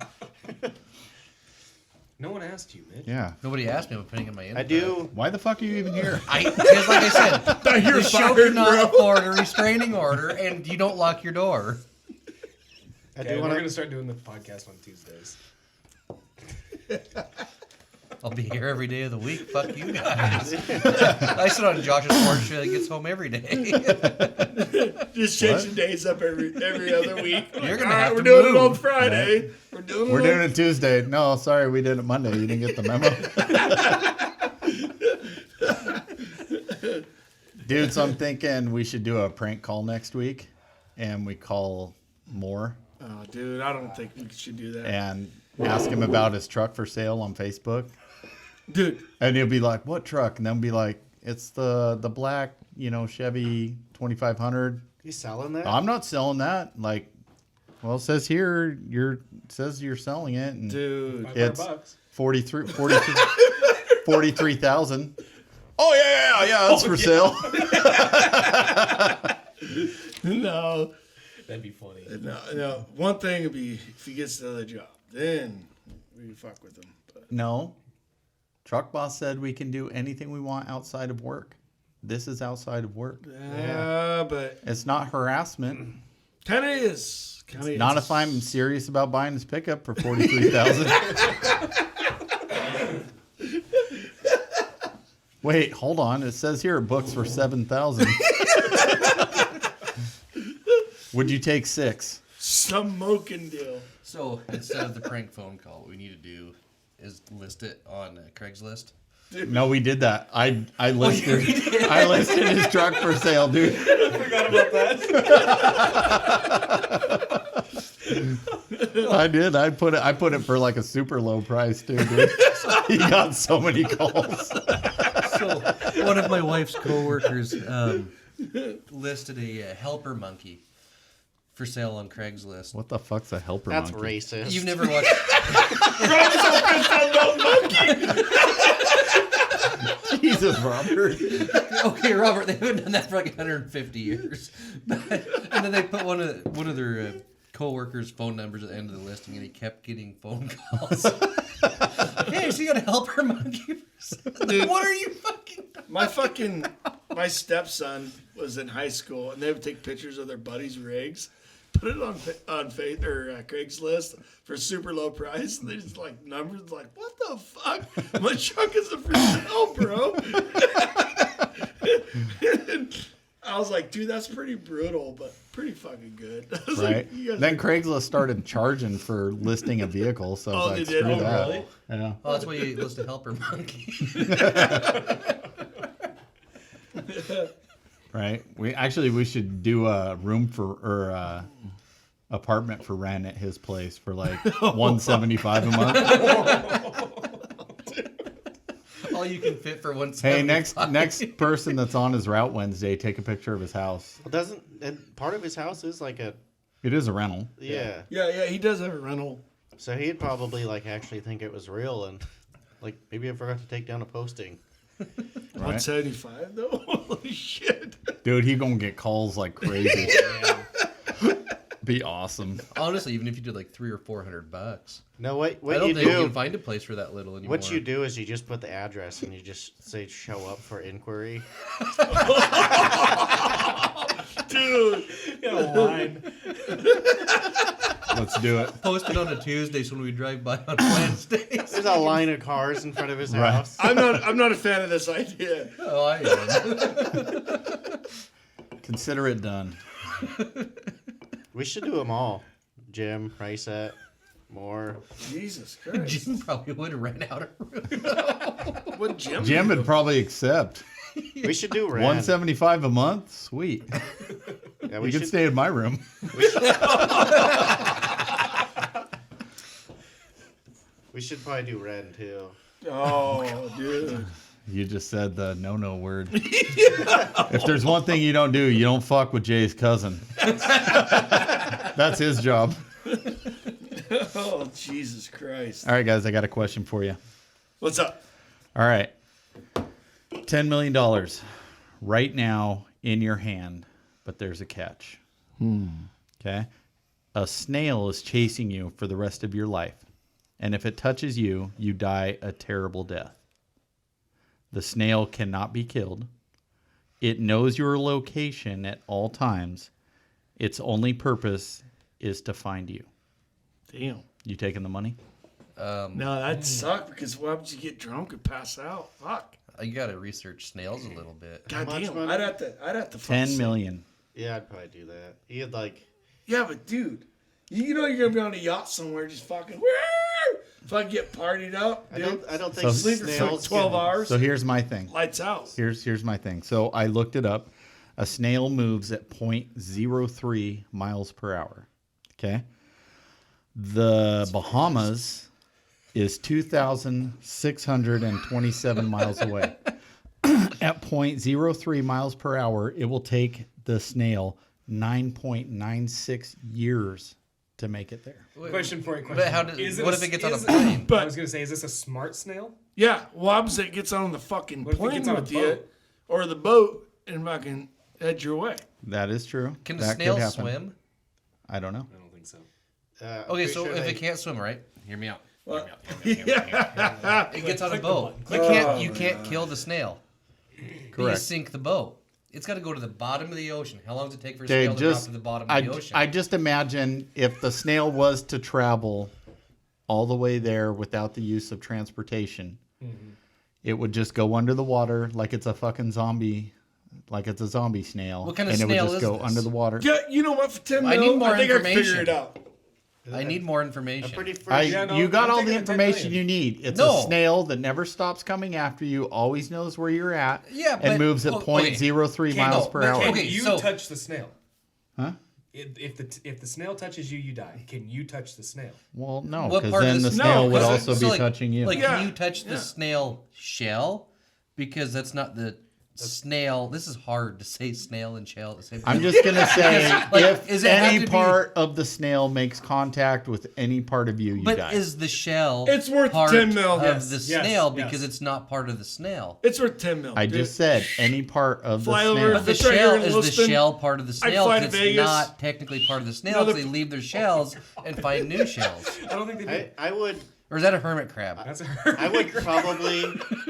No one asked you, Mitch. Yeah. Nobody asked me about putting in my input. I do. Why the fuck are you even here? Because like I said, You're the show fired, cannot bro. afford a restraining order, and you don't lock your door. I Okay, do we're want gonna to. start doing the podcast on Tuesdays. I'll be here every day of the week. Fuck you guys. I sit on Josh's porch till he gets home every day. Just changing days up every other week. You're gonna All right, have we're to doing it move. on Friday. We're doing it. We're on- doing it Tuesday. No, sorry, we did it Monday. You didn't get the memo. Dude, so I'm thinking we should do a prank call next week, and we call Moore Oh, dude, I don't think we should do that. and ask him about his truck for sale on Facebook. Dude, And he'll be like, "What truck?" And then be like, "It's the black, Chevy 2500." He's selling that? I'm not selling that. Like, well, it says here it says you're selling it, and dude. it's $500. 43,000. Oh yeah, it's for sale. No. That'd be funny. No. One thing would be if he gets the other job, then we fuck with him. But No, truck boss said we can do anything we want outside of work. This is outside of work. yeah, but It's not harassment. kind of is. Not if I'm serious about buying this pickup for 43,000. Wait, hold on. It says here it books for 7,000. Would you take 6? Smoking deal. So instead of the prank phone call, what we need to do is list it on Craigslist. No, we did that. I listed his truck for sale, dude. Forgot about that. I did. I put it for like a super low price too, dude. He got so many calls. So one of my wife's coworkers listed a helper monkey for sale on Craigslist. What the fuck's a helper That's monkey? racist. You've never watched? Jesus, Robert. Okay, Robert, they haven't done that for like 150 years. And then they put one of their co-workers' phone numbers at the end of the listing, and he kept getting phone calls. Hey, so you got a helper monkey? Dude. What are you fucking? My stepson was in high school, and they would take pictures of their buddies' rigs, put it on Craigslist for super low price, and they just like numbers like, what the fuck? My truck isn't for sale, bro. And I was like, dude, that's pretty brutal, but pretty fucking good. I was Right. like, you guys Then are- Craigslist started charging for listing a vehicle, so I was Oh, like, they did? screw Oh, that. really? Yeah. Oh, that's why you list a helper monkey. Right. We should do a room apartment for rent at his place for like $175 a month. All you can fit for one. Hey, next person that's on his route Wednesday, take a picture of his house. Well, and part of his house is like a It is a rental. yeah. Yeah, he does have a rental. So he'd probably like actually think it was real and like maybe I forgot to take down a posting. Right. 175 though? Holy shit. Dude, he gonna get calls like crazy. Be awesome. Honestly, even if you did like $300 or $400, No, what I don't you think you do? can find a place for that little anymore. What you do is you just put the address and you just say show up for inquiry. Dude. Got a line. Let's do it. Post it on a Tuesday so when we drive by on Wednesdays. There's a line of cars in front of his Right. house. I'm not a fan of this idea. Oh, I am. Consider it done. We should do them all. Jim, Reset, Moore. Jesus Christ. Jim probably would rent out a room. What Jim? Jim do? would probably accept. We should do rent. $175 a month? Sweet. Yeah, You can stay in my room. We should probably do Ren too. Oh, dude. You just said the no word. If there's one thing you don't do, you don't fuck with Jay's cousin. That's his job. Oh, Jesus Christ. All right, guys, I got a question for you. What's up? All right. $10 million right now in your hand, but there's a catch. Okay? A snail is chasing you for the rest of your life. And if it touches you, you die a terrible death. The snail cannot be killed. It knows your location at all times. Its only purpose is to find you. Damn. You taking the money? No, that'd suck because why would you get drunk and pass out? Fuck. You got to research snails a little bit. God much damn. money? I'd have to fucking 10 say- million. Yeah, I'd probably do that. He had like Yeah, but dude, you know you're gonna be on a yacht somewhere just fucking. "Woo!" If I get partied up, dude, I don't think sleep for like snails 12 can- hours. So here's my thing. Lights out. Here's my thing. So I looked it up. A snail moves at 0.03 miles per hour. Okay. The Bahamas is 2,627 miles away. At 0.03 miles per hour, it will take the snail 9.96 years to make it there. Question for you. But how did? Is What it if it gets on a is it- plane? But- I was gonna say, is this a smart snail? Yeah, what happens if it gets on the fucking What if it plane gets on a with you, boat? or the boat, and fucking head your way? That is true. Can the That snail could happen. swim? I don't know. I don't think so. I'm Okay, pretty so sure if they- it can't swim, right? Hear me out. What? It gets on a click the boat. button. You can't kill the snail. You Correct. sink the boat. It's got to go to the bottom of the ocean. How long does it take for a Okay, snail to drop just to the bottom I, of the ocean? I just imagine if the snail was to travel all the way there without the use of transportation, it would just go under the water like it's a fucking zombie, like it's a zombie snail. What kind of and snail it would just is go this? under the water. Yeah, you know what? For 10 I mil, need more I think I can figure information. it out. I need more information. I'm pretty I, sure. Yeah, no, you got I'm all the taking the 10 information million. you need. It's No. a snail that never stops coming after you, always knows where you're at, Yeah, and but- moves at oh, okay. 0.03 miles per hour. Can Okay, you so- touch the snail? Huh? If the snail touches you, you die. Can you touch the snail? Well, no, What because part of then the the- snail No, would 'cause also So, be like- touching you. Like, Yeah, can you touch the yeah. snail shell? Because that's not the snail. This is hard to say snail and shell at the same time. I'm just gonna say, like, if is it have any to be- part of the snail makes contact with any part of you, you But die. is the shell It's worth part 10 mil. of Yes. the Yes, snail yes. because it's not part of the snail? It's worth 10 mil. I dude. just said any part of the Fly over snail. But the It's right here shell in is the Williston. shell part of the I'd snail. fly 'Cause to it's Vegas. not technically part of the snail. Another- So they leave their shells and find new shells. I don't think they do. I would Or is that a hermit crab? That's I would probably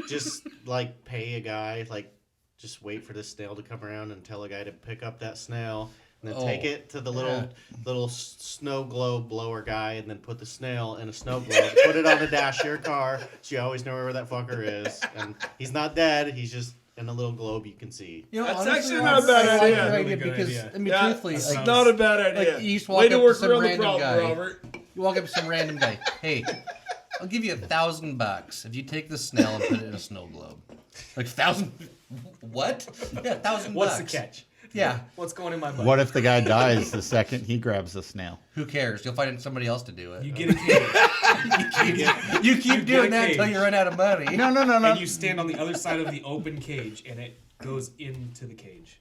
just like pay a guy, like just wait for this snail to come around and tell a guy to pick up that snail and then take Oh, it to the yeah. little snow globe blower guy and then put the snail in a snow globe, put it on the dash of your car so you always know where that fucker is. And he's not dead, he's just in a little globe you can see. You know, That's honestly, actually not a bad I like idea. your Really idea good because idea. I mean, Yeah, truthfully, it's like, not a bad idea. like, you just walk Way up to to work some around the random problem, guy. Robert. you walk up to some random guy. Hey, I'll give you $1,000 if you take the snail and put it in a snow globe. Like 1,000? What? Yeah, $1,000. What's the catch? Yeah. What's going in my butt? What if the guy dies the second he grabs the snail? Who cares? You'll find somebody else to do it. You get a cage, You keep get doing a that until cage. you run out of money. No. and you stand on the other side of the open cage, and it goes into the cage.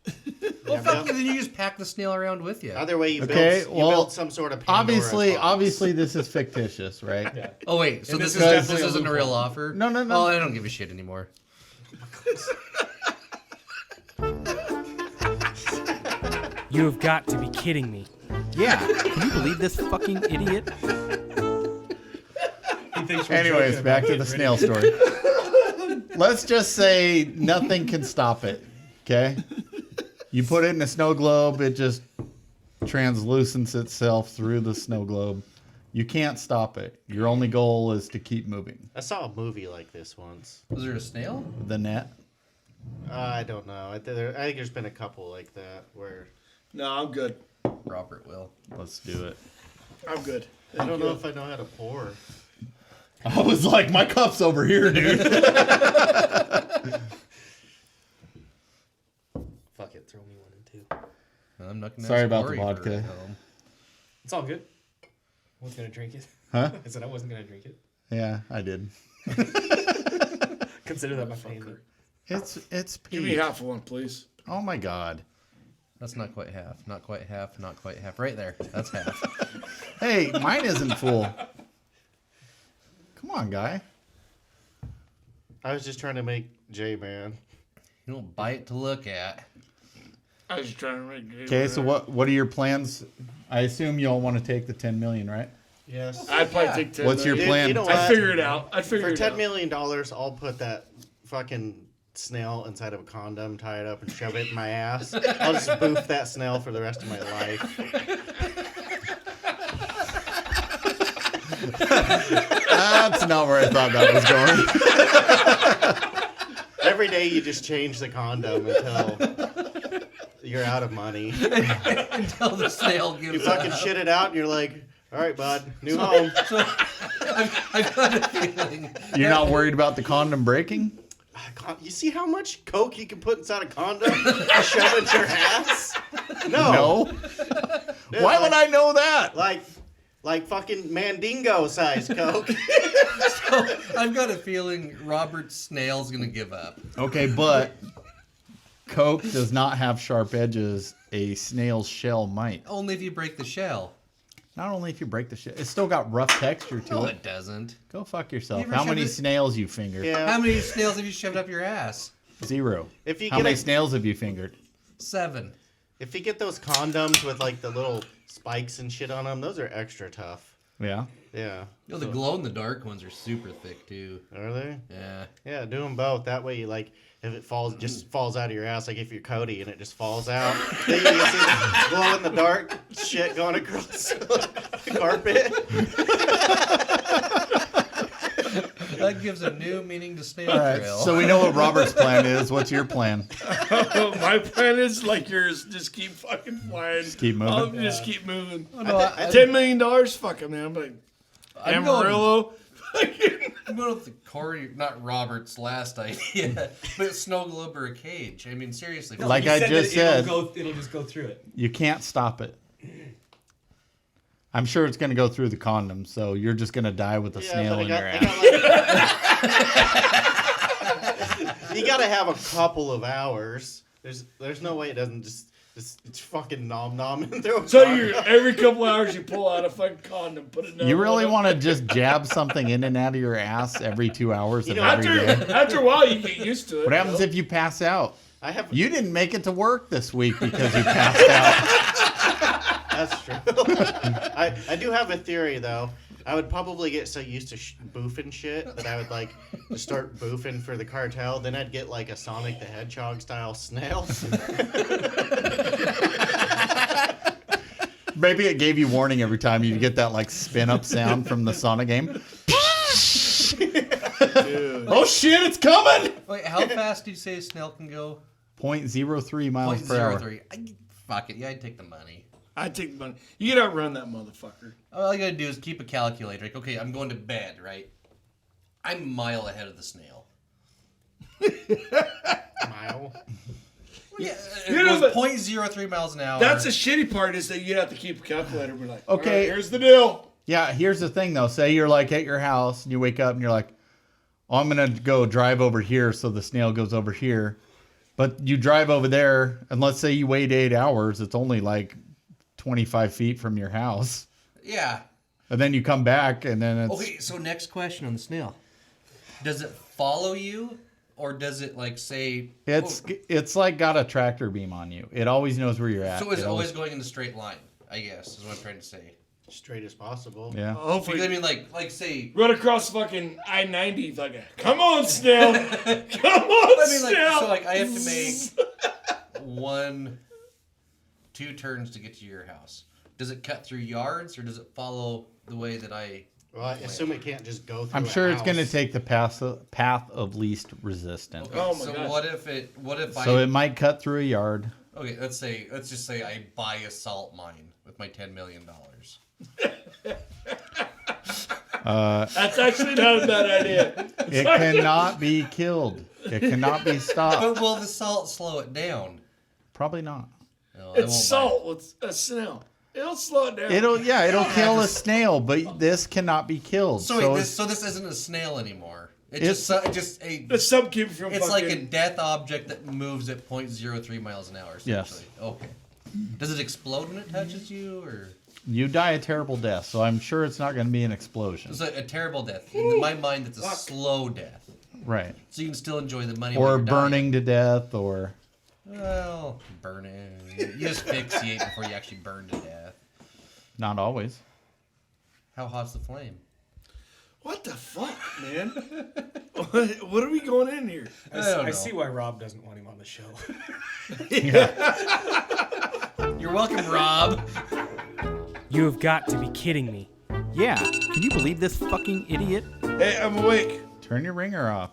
Well, fuck you. Then you just pack the snail around with you. Either way, you Okay, build, well, you build some sort of Pandora's box. Obviously, this is fictitious, right? Yeah. Oh wait, so And this this is definitely a isn't a real loophole. offer? No. Well, I don't give a shit anymore. You have got to be kidding me. Yeah, can you believe this fucking idiot? He thinks we're Anyways, joking back about to the getting snail story. Let's just say nothing can stop it. Okay, you put it in a snow globe, it just translucents itself through the snow globe. You can't stop it. Your only goal is to keep moving. I saw a movie like this once. Was there a snail? The net. I don't know. I think there's been a couple like that where No, I'm good. Robert will. Let's do it. I'm good. I don't know if I know how to pour. I was like, my cup's over here, dude. Fuck it, throw me one in too. I'm not gonna Sorry ask about the Corey for vodka. it at home. It's all good. I wasn't gonna drink it. Huh? I said I wasn't gonna drink it. Yeah, I did. Consider that my favorite. It's Give me peach. half of one, please. Oh my god. That's not quite half. Not quite half. Not quite half. Right there. That's half. Hey, mine isn't full. Come on, guy. I was just trying to make J-Man. You don't buy it to look at. I was just trying to make it. Okay, so what are your plans? I assume you all want to take the 10 million, right? Yes. I'd probably take 10 What's your million. plan? You know I'd what? figure it out. I'd figure For it $10 out. million, I'll put that fucking snail inside of a condom, tie it up, and shove it in my ass. I'll just boof that snail for the rest of my life. That's not where I thought that was going. Every day you just change the condom until you're out of money. Until the snail You gives fucking up. shit it out, and you're like, all right, bud, new home. I've got a feeling. You're not worried about the condom breaking? You see how much coke you can put inside a condom and shove it in your ass? No. Dude, Why would I know that? Like fucking Mandingo size coke. So I've got a feeling Robert Snail's gonna give up. Okay, but coke does not have sharp edges. A snail's shell might. Only if you break the shell. Not only if you break the shell. It's still got rough texture to No, it. it doesn't. Go fuck yourself. You ever How many shoved it- snails you fingered? Yeah. How many snails have you shoved up your ass? 0. If you How get many a- snails have you fingered? 7. If you get those condoms with like the little spikes and shit on them, those are extra tough. Yeah. Yeah. You know, the glow-in-the-dark ones are super thick, too. Are they? Yeah. Yeah, do them both. That way, you like, if it falls out of your ass, like if you're Cody and it just falls out, then you can see the glow in the dark shit going across the carpet. That gives a new meaning to snail All right. trail. So we know what Robert's plan is. What's your plan? My plan is like yours. Just keep fucking flying. Just keep moving? I'll just keep moving. No, $10 million? Fuck him, man. But I'm going- Amarillo. I'm going with the Corey, not Robert's last idea, but a snow globe or a cage. I mean, seriously. Like He I said just that said, it'll just go through it. you can't stop it. I'm sure it's going to go through the condom, so you're just going to die with a snail in your ass. You gotta have a couple of hours. There's no way it doesn't just it's fucking nom and throw. So you every couple hours you pull out a fucking condom, put it. You really want to just jab something in and out of your ass every 2 hours of every day? After a while you get used to it. What happens if you pass out? have. You didn't make it to work this week because you passed out. That's true. I do have a theory though. I would probably get so used to boofing shit that I would like just start boofing for the cartel. Then I'd get like a Sonic the Hedgehog style snail. Maybe it gave you warning every time you get that like spin up sound from the Sonic game. Oh shit, it's coming! Wait, how fast do you say a snail can go? 0.03 miles per hour. 0.03. Fuck it. Yeah, I'd take the money. I take the money. You can outrun that motherfucker. All I gotta do is keep a calculator. Like, okay, I'm going to bed, right? I'm a mile ahead of the snail. Mile. Yeah, You it know, goes but 0.03 miles an hour. That's the shitty part is that you have to keep a calculator. We're like, Okay. all right, here's the deal. Yeah, here's the thing though. Say you're like at your house and you wake up and you're like, oh, I'm going to go drive over here so the snail goes over here. But you drive over there and let's say you wait 8 hours. It's only like 25 feet from your house. Yeah. And then you come back and then it's... Okay, so next question on the snail. Does it follow you? Or does it like say... It's like got a tractor beam on you. It always knows where you're at. So it's It always going in the straight line, I guess, is what I'm trying to say. Straight as possible. Yeah. Hopefully, Because, I mean, like say... run across fucking I-90. Fucking, come on, snail. Come on, I mean, like, snail. so like I have to make 2 turns to get to your house. Does it cut through yards, or does it follow the way that I... Well, I assume it can't just go through. I'm a sure it's going to house. take the path of least resistance. Okay, Oh my so God. what if So I... it might cut through a yard. Okay, let's just say I buy a salt mine with my $10 million. That's actually not a bad idea. It cannot be killed. It cannot be stopped. But will the salt slow it down? Probably not. No, I won't buy It's salt. It's a snail. It'll slow it down. It'll kill a snail, but this cannot be killed. So wait, this isn't a snail anymore. It's just a... The subcube from It's fucking... like a death object that moves at 0.03 miles an hour. Yes. Essentially. Okay. Does it explode when it touches you, or You die a terrible death, so I'm sure it's not going to be an explosion. it's a terrible death? In my mind, it's a slow death. Right. So you can still enjoy the money. while Or you're dying. burning to death, or... Well, burning. You asphyxiate before you actually burn to death. Not always. How hot's the flame? What the fuck, man? What are we going in here? I don't know. I see why Rob doesn't want him on the show. You're welcome, Rob. You have got to be kidding me. Yeah, can you believe this fucking idiot? Hey, I'm awake. Turn your ringer off.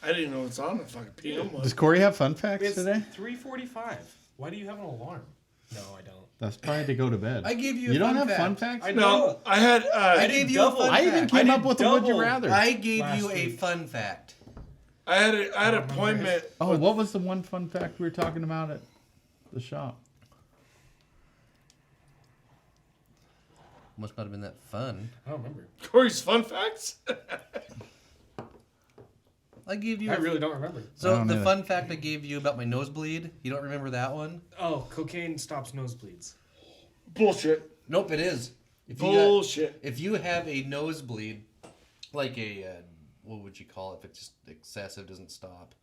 I didn't know it's on. The fucking PM was. Does Corey have fun facts It's today? 3:45. Why do you have an alarm? No, I don't. That's probably to go to bed. I gave you a You don't fun have fact. fun facts? I No, know. I had. I gave you a fun I even fact. came I up did with a would you double. rather. I gave last you a week. fun fact. I had an appointment. Oh, what was the one fun fact we were talking about at the shop? Must not have been that fun. I don't remember. Corey's fun facts. I gave you. I really don't remember. I So don't the either. fun fact I gave you about my nosebleed, you don't remember that one? Oh, cocaine stops nosebleeds. Bullshit. Nope, it is. If you Bullshit. if you have a nosebleed, like a what would you call it if it's just excessive, doesn't stop?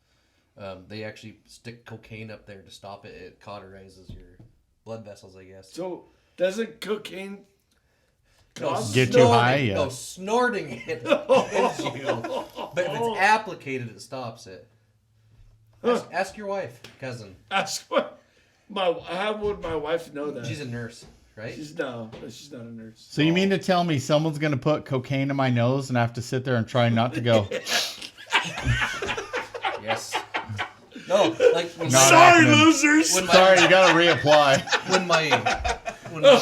They actually stick cocaine up there to stop it. It cauterizes your blood vessels, I guess. So doesn't cocaine cause? Get you high, yeah. No, snorting it kills you. But if it's applicated, it stops it. Ask your wife, cousin. Ask what? How would my wife know that? She's a nurse, right? She's not a nurse. So you mean to tell me someone's going to put cocaine in my nose and I have to sit there and try not to go, Yes. No, like when Not Sorry, happening. losers. when my sorry, you got to reapply. when my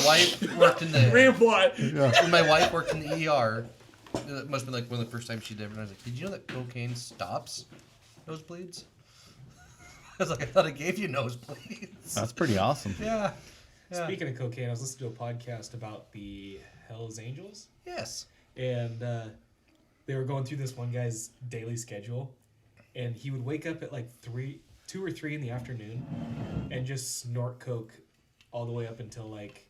wife worked in the Reapply. when my wife worked in the ER, it must have been like one of the first times she did it. And I was like, "Did you know that cocaine stops nosebleeds?" I was like, "I thought it gave you nosebleeds." That's pretty awesome. Yeah. Speaking of cocaine, I was listening to a podcast about the Hells Angels, Yes. and they were going through this one guy's daily schedule, and he would wake up at like 2 or 3 in the afternoon, and just snort coke all the way up until like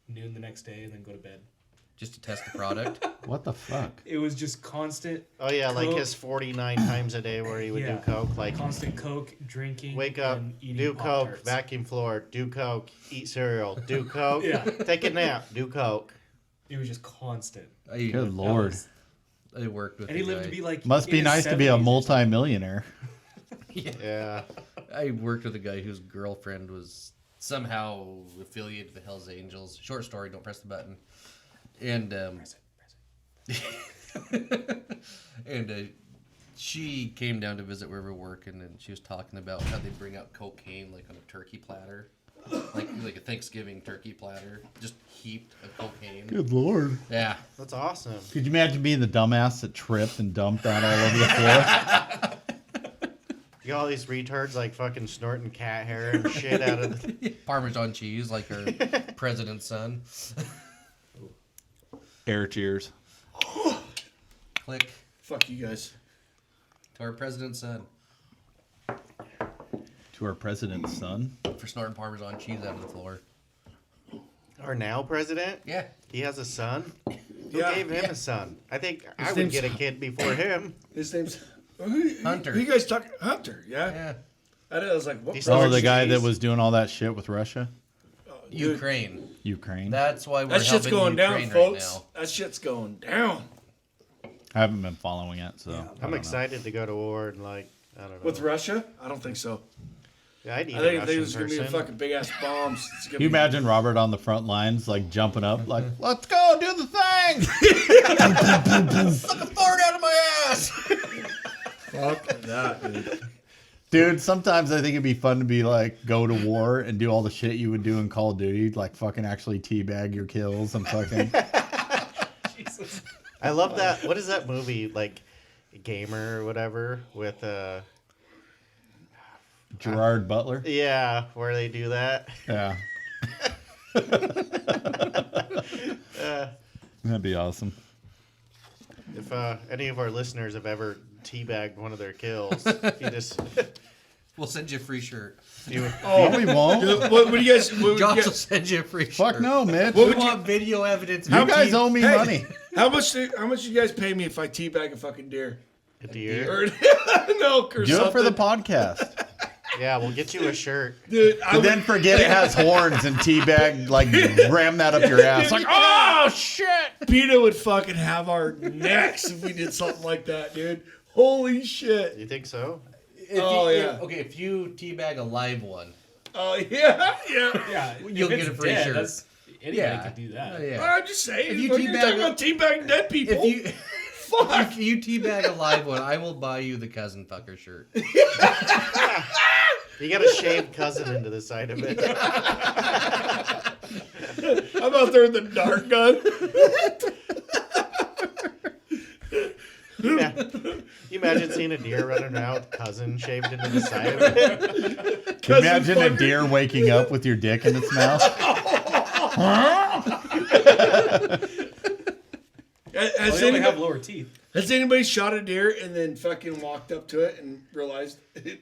noon the next day, and then go to bed. Just to test the product. What the fuck? It was just constant. Oh yeah, like Coke. his 49 times a day where he would do coke, like constant coke, drinking, wake up, and eating do coke, Pop-Tarts. vacuum floor, do coke, eat cereal, do coke, Yeah. take a nap, do coke. It was just constant. Good That lord. was- I worked with and he a lived guy. to be like. Must in be his nice to be a 70s or multi-millionaire. Yeah. I worked with a guy whose girlfriend was somehow affiliated with the Hells Angels. Short story, don't press the button. And and she came down to visit where we were working, and she was talking about how they bring out cocaine like on a turkey platter, like a Thanksgiving turkey platter, just heaped of cocaine. Good lord. Yeah, That's awesome. Could you imagine being the dumbass that tripped and dumped that all over the floor? You got all these retards like fucking snorting cat hair and shit out of the... Parmesan cheese like our president's son. Air cheers. Click Fuck you guys. to our president's son To our president's son. for snorting Parmesan cheese out of the floor. Our now president? Yeah. He has a son? Who Yeah. gave him a son? I think I would name's- get a kid before him. His name's Hunter. Who you guys talking? Hunter. Yeah. Yeah. I was like, what? He's Oh, Orange the guy that cheese. was doing all that shit with Russia? Ukraine. Ukraine? That's why we're That shit's helping going down, Ukraine folks. right now. That shit's going down. I haven't been following it, so. I I'm don't know. excited to go to war and like, I don't know. With Russia? I don't think so. Yeah, I need I a think Russian there's going to be a person. fucking big ass bombs. It's gonna Can you be- imagine Robert on the front lines, like jumping up, like, let's go, do the thing! Fart out of my ass. Fuck that, dude. Dude, sometimes I think it'd be fun to be like, go to war and do all the shit you would do in Call of Duty, like fucking actually teabag your kills and fucking. Jesus. I love that. What is that movie, like, Gamer or whatever, with, Gerard Butler? yeah, where they do that? Yeah. That'd be awesome. If any of our listeners have ever teabagged one of their kills, you just... We'll send you a free shirt. You, No, we won't. What do you guys? What would Josh you will guys send you a free shirt. Fuck no, Mitch. We would you- want video evidence. You guys owe me Hey. money. how much do you guys pay me if I teabag a fucking deer? a deer. Or milk or Do something? it for the podcast. Yeah, we'll get you a shirt. Dude, But then forget it has horns and teabag, like, ram that up your ass. Like, oh, shit. PETA would fucking have our necks if we did something like that, dude. Holy shit. You think so? If Oh, you, yeah. Okay, if you teabag a live one, Oh, yeah, yeah. Yeah, You'll if get it's a free dead, shirt. that's- Anybody Yeah. can do that. yeah. I'm just saying. If you You're talking about teabagging dead people. If you Fuck. if you teabag a live one, I will buy you the cousin fucker shirt. You got a shaved cousin into the side of it. I'm out there with the dart gun. Yeah. You imagine seeing a deer running around with cousin shaved into the side of it? Can you imagine a deer waking up with your dick in its mouth? Has, They only have anybody, lower teeth. has anybody shot a deer and then fucking walked up to it and realized it,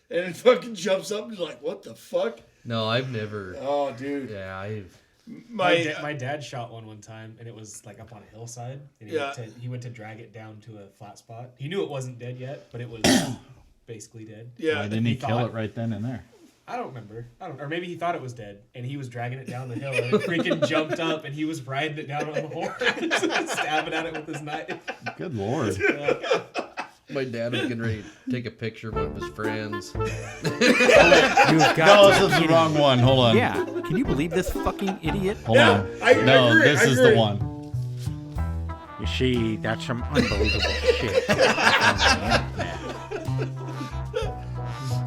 and it fucking jumps up and is like, what the fuck? No, I've never. Oh, dude. Yeah, I've. My dad shot one time, and it was like up on a hillside. And Yeah. he went to drag it down to a flat spot. He knew it wasn't dead yet, but it was basically dead. Yeah. Why didn't he kill thought- it right then and there? I don't remember. Or maybe he thought it was dead, and he was dragging it down the hill, and it freaking jumped up, and he was riding it down on the horse, stabbing at it with his knife. Good lord. My dad was getting ready to take a picture of one of his friends. You've got No, to this is be the kidding wrong me. one. Hold on. Yeah. Can you believe this fucking idiot? Hold Yeah, on. I No, agree, this I is agree. the one. You see, that's some unbelievable shit.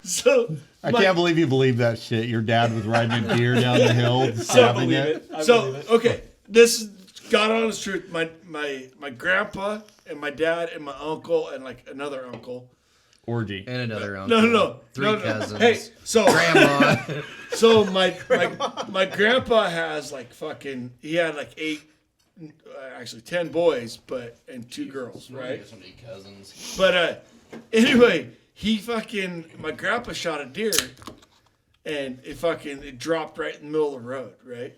So, I can't believe you believe that shit. Your dad was riding a deer down the hill, stabbing believe it. I so believe it. okay, this is God honest truth. My grandpa and my dad and my uncle and like another uncle. Orgy. And another uncle. No. Three No. cousins. Hey, so Grandma. so my grandpa has like fucking. He had like 10 boys, and 2 girls, right? So many cousins. But anyway, my grandpa shot a deer, and it dropped right in the middle of the road, right?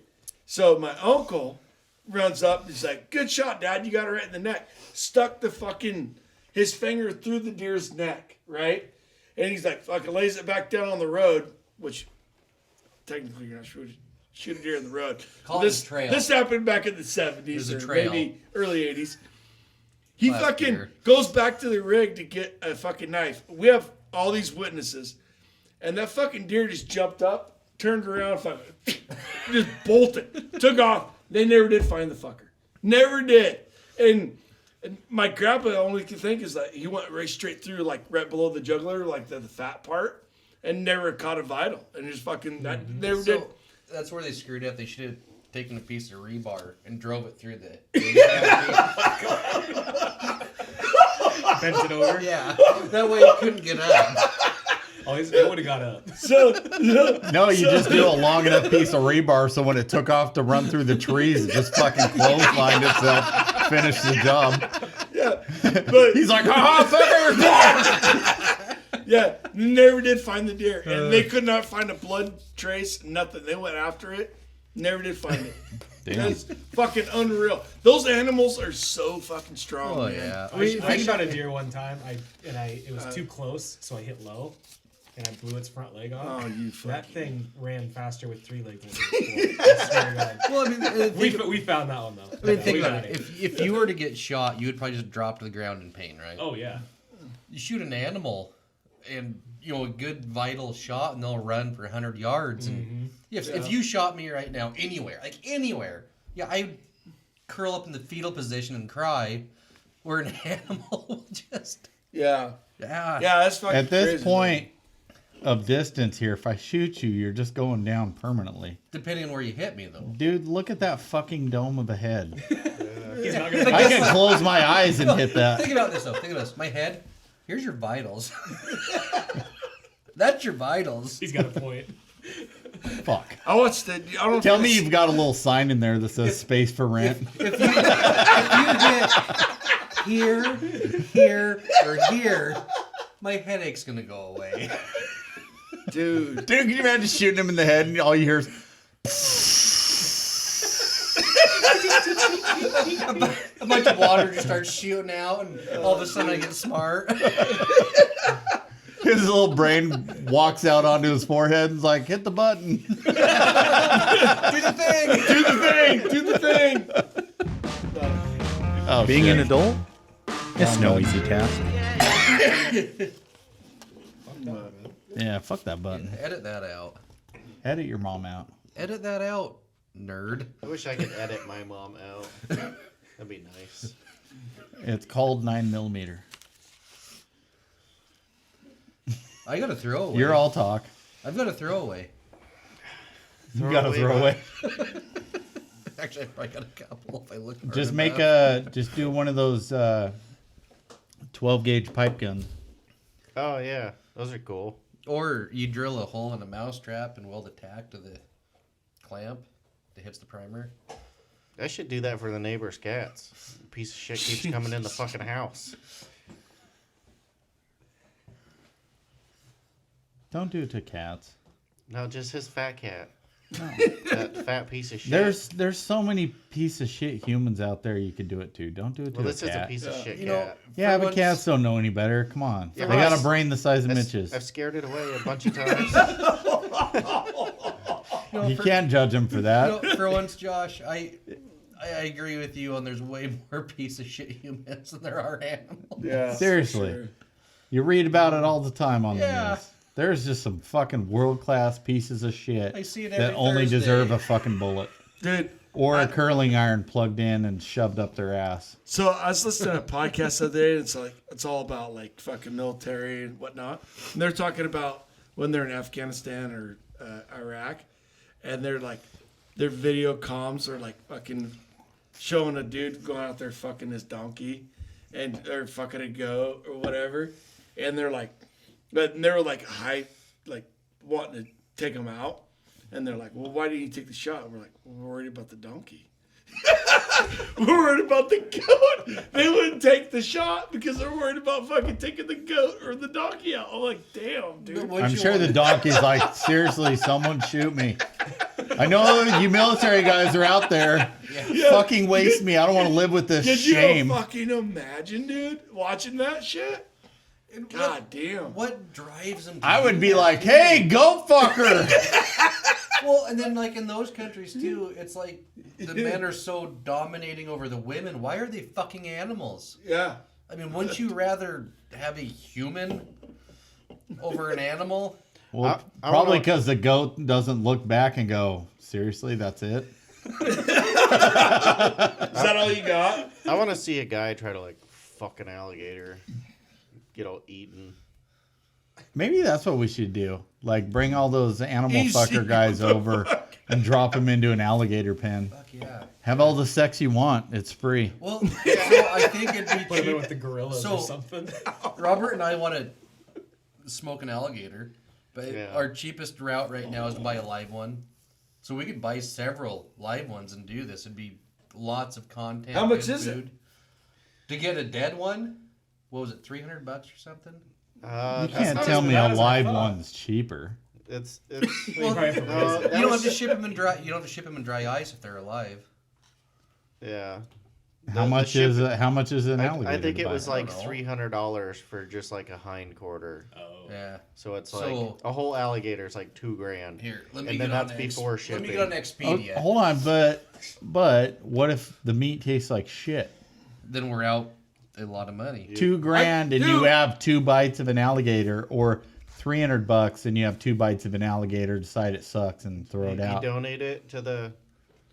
So my uncle runs up, he's like, "Good shot, Dad, you got it right in the neck." Stuck his finger through the deer's neck, right? And he's like, fucking lays it back down on the road, which technically you're not supposed to shoot a deer in the road. Call it this a trail. This happened back in the 70s was a or trail. maybe early 80s. He Last fucking year. goes back to the rig to get a fucking knife. We have all these witnesses, and that fucking deer just jumped up, turned around, fucking just bolted, took off. They never did find the fucker. Never did. And my grandpa, the only could think is that he went right straight through, like right below the jugular, like the fat part, and never caught a vital. And just fucking that never did. So that's where they screwed up. They should have taken a piece of rebar and drove it through the. Bent it over. Yeah, that way it couldn't get up. Oh, it would have got up. So No, you just do a long enough piece of rebar so when it took off to run through the trees, it just fucking clotheslined itself, finished the job. yeah, but He's like, ha fucker! yeah, never did find the deer, and they could not find a blood trace, nothing. They went after it, never did find it. Damn. That's fucking unreal. Those animals are so fucking strong. Oh man. yeah. I shot a deer one time. It was too close, so I hit low, and I blew its front leg off. Oh, you That fucking. thing ran faster with 3 legs than it did 4. I swear to God. Well, I mean, We found that one though. I mean, think We about got it. If you were to get shot, you would probably just drop to the ground in pain, right? Oh yeah. You shoot an animal, and a good vital shot, and they'll run for 100 yards. And if you shot me right now, anywhere, yeah, I'd curl up in the fetal position and cry. Where an animal will just Yeah, yeah. that's fucking. At this crazy, point of distance here, if I shoot you, you're just going down permanently. Depending on where you hit me, though. Dude, look at that fucking dome of a head. He's not gonna. I can close my eyes and hit that. Think about this though. Think about this. My head. Here's your vitals. That's your vitals. He's got a point. Fuck. I watched the. I don't Tell me you've got a little sign in there that says space for rent. If you get here, or here, my headache's gonna go away. dude. Dude, can you imagine shooting him in the head and all you hear is A bunch of water just starts shooting out, and all of a sudden I get smart. his little brain walks out onto his forehead and is like, hit the button. Do the thing. Do the thing. Do the thing. Oh, Being shit. an adult, it's no easy task. Yeah, fuck that button. Edit that out. Edit your mom out. Edit that out, nerd. I wish I could edit my mom out. That'd be nice. It's called 9mm. I got a throwaway. You're all talk. I've got a throwaway. You got to throw away. Actually, I probably got a couple if I look hard Just enough. just do one of those 12 gauge pipe guns. Oh yeah, those are cool. Or you drill a hole in a mouse trap and weld a tack to the clamp that hits the primer. I should do that for the neighbor's cats. Piece of shit keeps coming in the fucking house. Don't do it to cats. No, just his fat cat. No. That fat piece of shit. There's so many piece of shit humans out there you could do it to. Don't do it to Well, a this is a cat. piece of shit You know, cat. Yeah, for but once- cats don't know any better. Come on. Yeah, They but got a I've- brain the size of I've Mitch's. scared it away a bunch of times. You can't judge them for that. You know, for once, Josh, I agree with you on there's way more piece of shit humans than there are animals. Yeah. Seriously. for sure. You read about it all the time on the Yeah. news. There's just some fucking world-class pieces of shit I see it that every only Thursday. deserve a fucking bullet. Dude, Or a curling iron plugged in and shoved up their ass. so I was listening to a podcast the other day, and it's all about like fucking military and whatnot. And they're talking about when they're in Afghanistan or Iraq, and they're like, their video comms are like fucking showing a dude going out there fucking his donkey, and or fucking a goat or whatever, and they're like, but they were like like wanting to take him out, and they're like, well, why didn't you take the shot? And we're like, well, we're worried about the donkey. We're worried about the goat. They wouldn't take the shot because they're worried about fucking taking the goat or the donkey out. I'm like, damn, dude. I'm sure the donkey's like, seriously, someone shoot me. I know you military guys are out there. Fucking waste me. I don't want to live with this Did shame. you fucking imagine, dude, watching that shit? And God damn. What drives them? To I would do be that, like, too? hey, goat fucker. Well, and then like in those countries too, it's like the men are so dominating over the women. Why are they fucking animals? Yeah. I mean, wouldn't you rather have a human over an animal? Well, I probably wanna- because the goat doesn't look back and go, seriously, that's it? Is that all you got? I want to see a guy try to like fuck an alligator, get all eaten. Maybe that's what we should do. Like, bring all those animal Easy. fucker guys over and drop them into an alligator pen. Fuck yeah. Have all the sex you want. It's free. Well, so I think it'd be Put him in with cheap. the gorillas So- or something. Robert and I want to smoke an alligator, but Yeah. our cheapest route right now is to buy a live one. So we could buy several live ones and do this. It'd be lots of content. How much good is it? food. To get a dead one? What was it, $300 or something? You That's can't not tell as me bad a as I live thought. one's cheaper. It's You probably have to No, raise it. that You don't was- have to ship them in dry. You don't have to ship them in dry ice if they're alive. yeah. How much is it? How much is an alligator? I think to it buy? was like don't know. $300 for just like a hind quarter. Oh. Yeah. So it's So- like a whole alligator is like $2,000. Here, let me And get then on that's Ex- before Let shipping. me get on Oh, Expedia. hold on, but what if the meat tastes like shit? Then we're out a lot of money. $2,000 and you Dude. have 2 bites of an alligator, or $300 and you have 2 bites of an alligator. Decide it sucks and throw it You out. donate it to the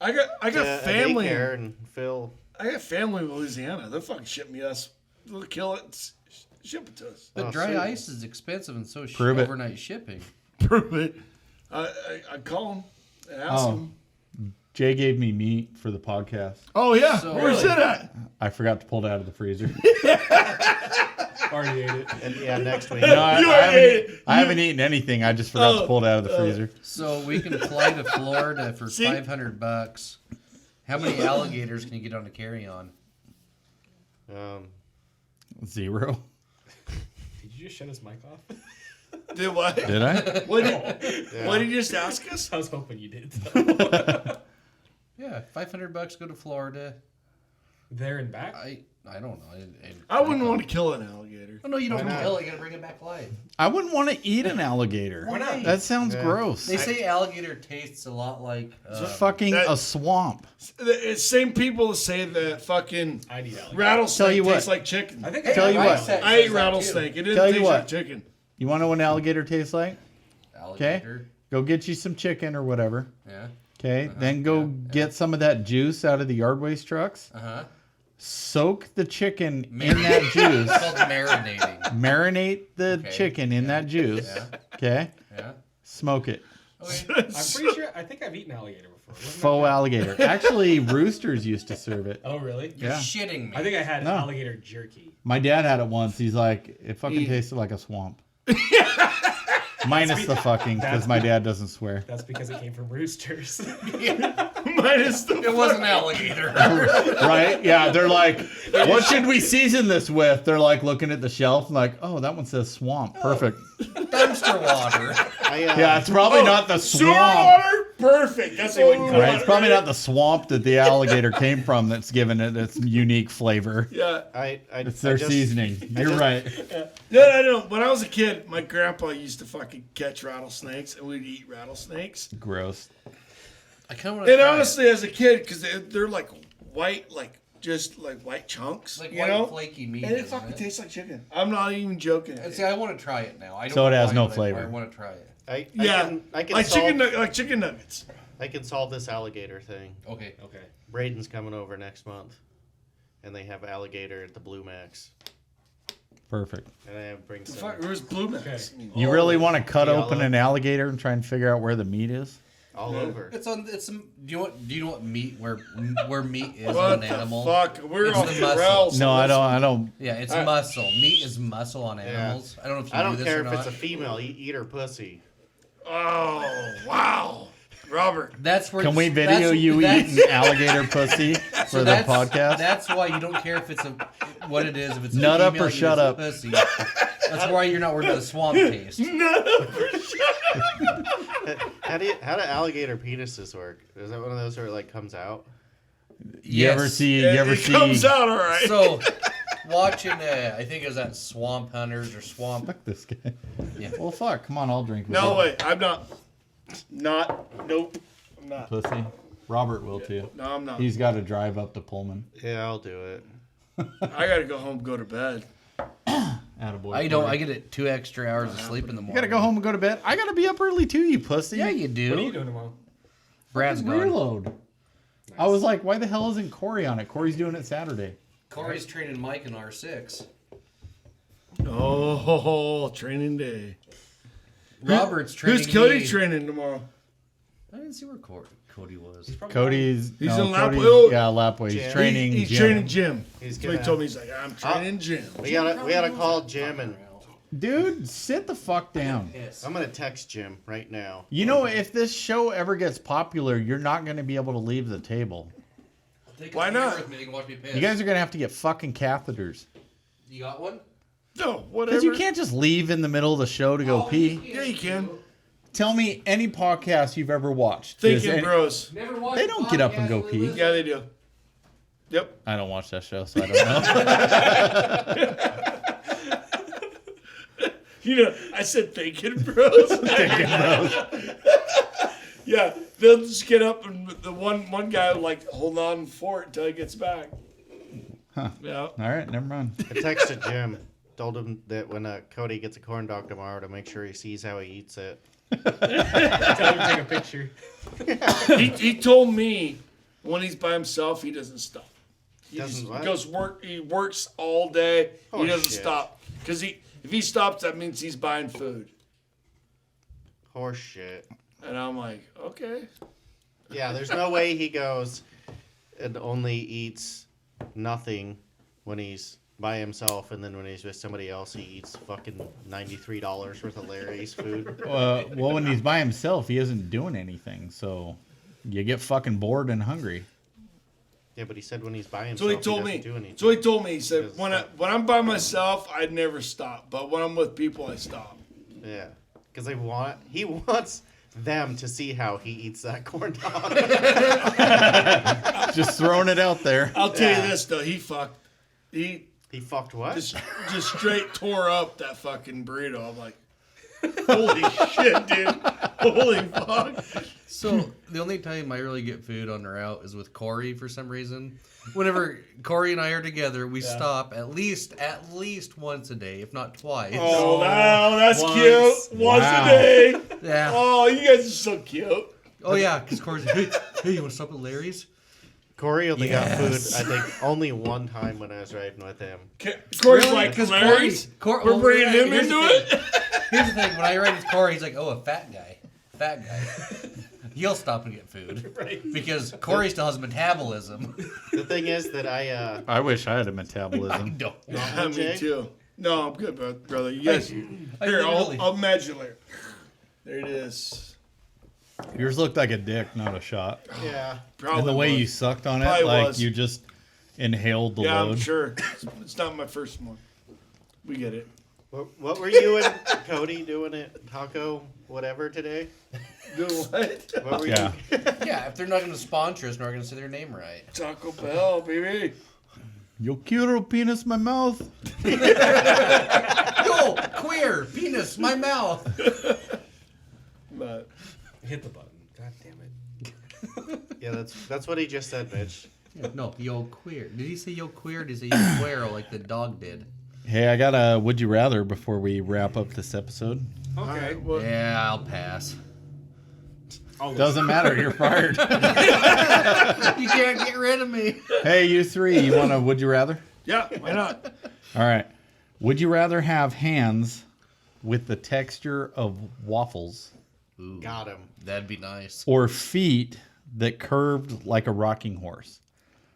I got to family. a daycare and Phil. I got family in Louisiana. They'll fucking ship me us. They'll kill it. Ship it to us. But Oh, dry sweet. ice is expensive and so Prove it. overnight shipping. Prove it. I call them and ask Oh. them. Jay gave me meat for the podcast. Oh yeah, So- where's it at? I forgot to pull it out of the freezer. Already ate it. And yeah, next week. No, I, You I haven't, ate it. I haven't eaten anything. I just forgot to Oh, pull it out of the freezer. So we can fly to Florida for See? $500. How many alligators can you get on a carry-on? Um, 0. Did you just shut his mic off? Did what? Did I? What did you just ask us? I was hoping you did. Yeah, $500 go to Florida. There and back? I don't know. I wouldn't want to kill an alligator. Oh no, you don't Why not? kill it. You gotta bring it back live. I wouldn't want to eat an alligator. Why not? That sounds Yeah. gross. They say alligator tastes a lot like. It's fucking That- a swamp. It's same people say that fucking I'd eat alligator. rattlesnake Tell you what. tastes like chicken. I think Tell you what. I ate rattlesnake. It didn't Tell you taste what. like chicken. You want to know what an alligator tastes like? alligator. Go get you some chicken or whatever. Yeah. Okay. Then go get some of that juice out of the yard waste trucks. Uh huh. soak the chicken in that It's juice. called marinating. Marinate the Okay. chicken in that juice. Yeah. Okay. Yeah. Smoke it. Okay. I'm pretty sure. I think I've eaten alligator before. Wasn't that Faux good? alligator. Actually, roosters used to serve it. Oh really? You're Yeah. shitting me. I think I had No. alligator jerky. My dad had it once. He's like, it fucking Eat. tasted like a swamp. Minus the fucking, because my dad doesn't swear. That's because it came from roosters. Minus the. It was an alligator. Right? Yeah, they're like, what should we season this with? They're like looking at the shelf and like, oh, that one says swamp. Perfect. Dumpster water. Yeah, it's probably not the Sewer swamp. water? Perfect. That's what we call Right? it. It's probably right? not the swamp that the alligator came from that's given it its unique flavor. Yeah. It's their seasoning. You're right. Yeah, I know. When I was a kid, my grandpa used to fucking catch rattlesnakes, and we'd eat rattlesnakes. Gross. I kind of want to And try honestly, as a kid, because they're like white, like just like white chunks, like you white know? flaky meat. And it isn't fucking tastes like chicken. I'm not even joking. And see, I want to try it now. I don't So it know has why, no but flavor. I want to try it. I Yeah, can like solve, chicken nuggets. I can solve this alligator thing. Okay. Okay. Braden's coming over next month, and they have alligator at the Blue Max. Perfect. And I bring some. Fuck, where's Blue Max? You really want to cut Yeah, open I'll- an alligator and try and figure out where the meat is? all over. It's on. It's. Do you know what meat where meat is What on the an animal? fuck? We're It's off the the muscle. rails. No, on I this. don't. Yeah, it's muscle. Meat is muscle on animals. I don't know if you I knew don't this care or if it's not. a female. Eat her pussy. Oh, wow. Robert. That's where. Can we video you eating alligator pussy for the podcast? That's why you don't care if it's what it is. If it's a Nut up female, or you shut use up? Pussy. That's why you're not worried about the swamp taste. How do alligator penises work? Is that one of those where it like comes out? You ever Yes. see? It comes out all right. So, watching, I think it was that Swamp Hunters or Swamp. Fuck this guy. Yeah. Well, fuck. Come on, I'll drink. With No you. way. I'm not. Nope. I'm not. Pussy. Robert will too. No, I'm not. He's got to drive up to Pullman. Yeah, I'll do it. I gotta go home and go to bed. Attaboy. I don't. Corey. I get it 2 extra hours of sleep in the morning. You gotta go home and go to bed. I gotta be up early too, you pussy. Yeah, you do. What are you doing tomorrow? Brad's gone. Reload. I was like, why the hell isn't Corey on it? Corey's doing it Saturday. Corey's training Mike in R6. Oh, training day. Robert's training. Who's Cody me. training tomorrow? I didn't see where Cody was. Cody's He's no, in Cody's, Lapwell. Yeah, Lapway. He's Jim. training. He's Jim. training Jim. He's So he gonna- told me, he's like, I'm training Jim. We gotta call Jim and Dude, sit the fuck down. I'm gonna text Jim right now. You know, if this show ever gets popular, you're not going to be able to leave the table. Why not? With me. You can watch me piss. You guys are going to have to get fucking catheters. You got one? No, whatever. Because you can't just leave in the middle of the show to go pee. Yeah, you can. Tell me any podcast you've ever watched. Thinking Does any- Bros. Never watched. They don't get up and go pee. Yeah, they do. Yep. I don't watch that show, so I don't know. You know, I said Thinking Bros. Thinking Bros. Yeah, they'll just get up and the one guy will like hold on for it until he gets back. Huh. Yeah. All right, never mind. I texted Jim, told him that when Cody gets a corn dog tomorrow to make sure he sees how he eats it. Tell him to take a picture. He told me when he's by himself he doesn't stop. He Doesn't just what? goes work. He works all day. Oh, he doesn't shit. stop because if he stops, that means he's buying food. Horse shit. And I'm like, okay. Yeah, there's no way he goes and only eats nothing when he's by himself, and then when he's with somebody else, he eats fucking $93 worth of Larry's food. Well, when he's by himself, he isn't doing anything, so you get fucking bored and hungry. Yeah, but he said when he's by So himself, he told doesn't me. do anything. So he told me. He said Doesn't when stop. I'm by myself, I'd never stop. But when I'm with people, I stop. Yeah, because he wants them to see how he eats that corn dog. Just throwing it out there. I'll tell Yeah. you this though, he fucked what? just straight tore up that fucking burrito. I'm like, holy shit, dude. Holy fuck. So the only time I really get food on the route is with Corey for some reason. Whenever Corey and I are together, we stop at least once a day, if not twice. Oh, wow, that's Once. cute. Once Wow. a day. Yeah. Oh, you guys are so cute. Oh yeah, because Corey's like, hey, you want to stop at Larry's? Corey only got food, Yes. I think, only one time when I was riding with him. Corey's Really? like, 'Cause Larry's? We're bringing him here's into the it? thing. Here's the thing. When I ride with Corey, he's like, "Oh, a fat guy. Fat guy." He'll stop and get food Right. because Corey still has metabolism. The thing is that I I wish I had a I metabolism. don't. Yeah, me Jay? too. No, I'm good, brother. Yes. I Here, literally- I'll match it later. There it is. Yours looked like a dick, not a shot. yeah. Probably And the way was. you sucked on it, Probably like was. you just inhaled the Yeah, load. I'm sure. It's not my first one. We get it. What were you and Cody doing at Taco whatever today? Do what? What were Yeah. Yeah, if they're not going to sponsor us, we're not going to say their name right. Taco Bell, baby. Yo quiero penis my mouth. Yo, queer penis, my mouth. But Hit the button. God damn it. Yeah, that's what he just said, Mitch. No, yo queer. Did he say yo queer? Or did he say yo queero like the dog did? Hey, I got a would you rather before we wrap up this episode. Okay. well, Yeah, I'll pass. Doesn't matter, you're fired. You can't get rid of me. Hey, you three, you want to would you rather? yeah, why not? All right. Would you rather have hands with the texture of waffles Ooh, Got him. that'd be nice. or feet that curved like a rocking horse?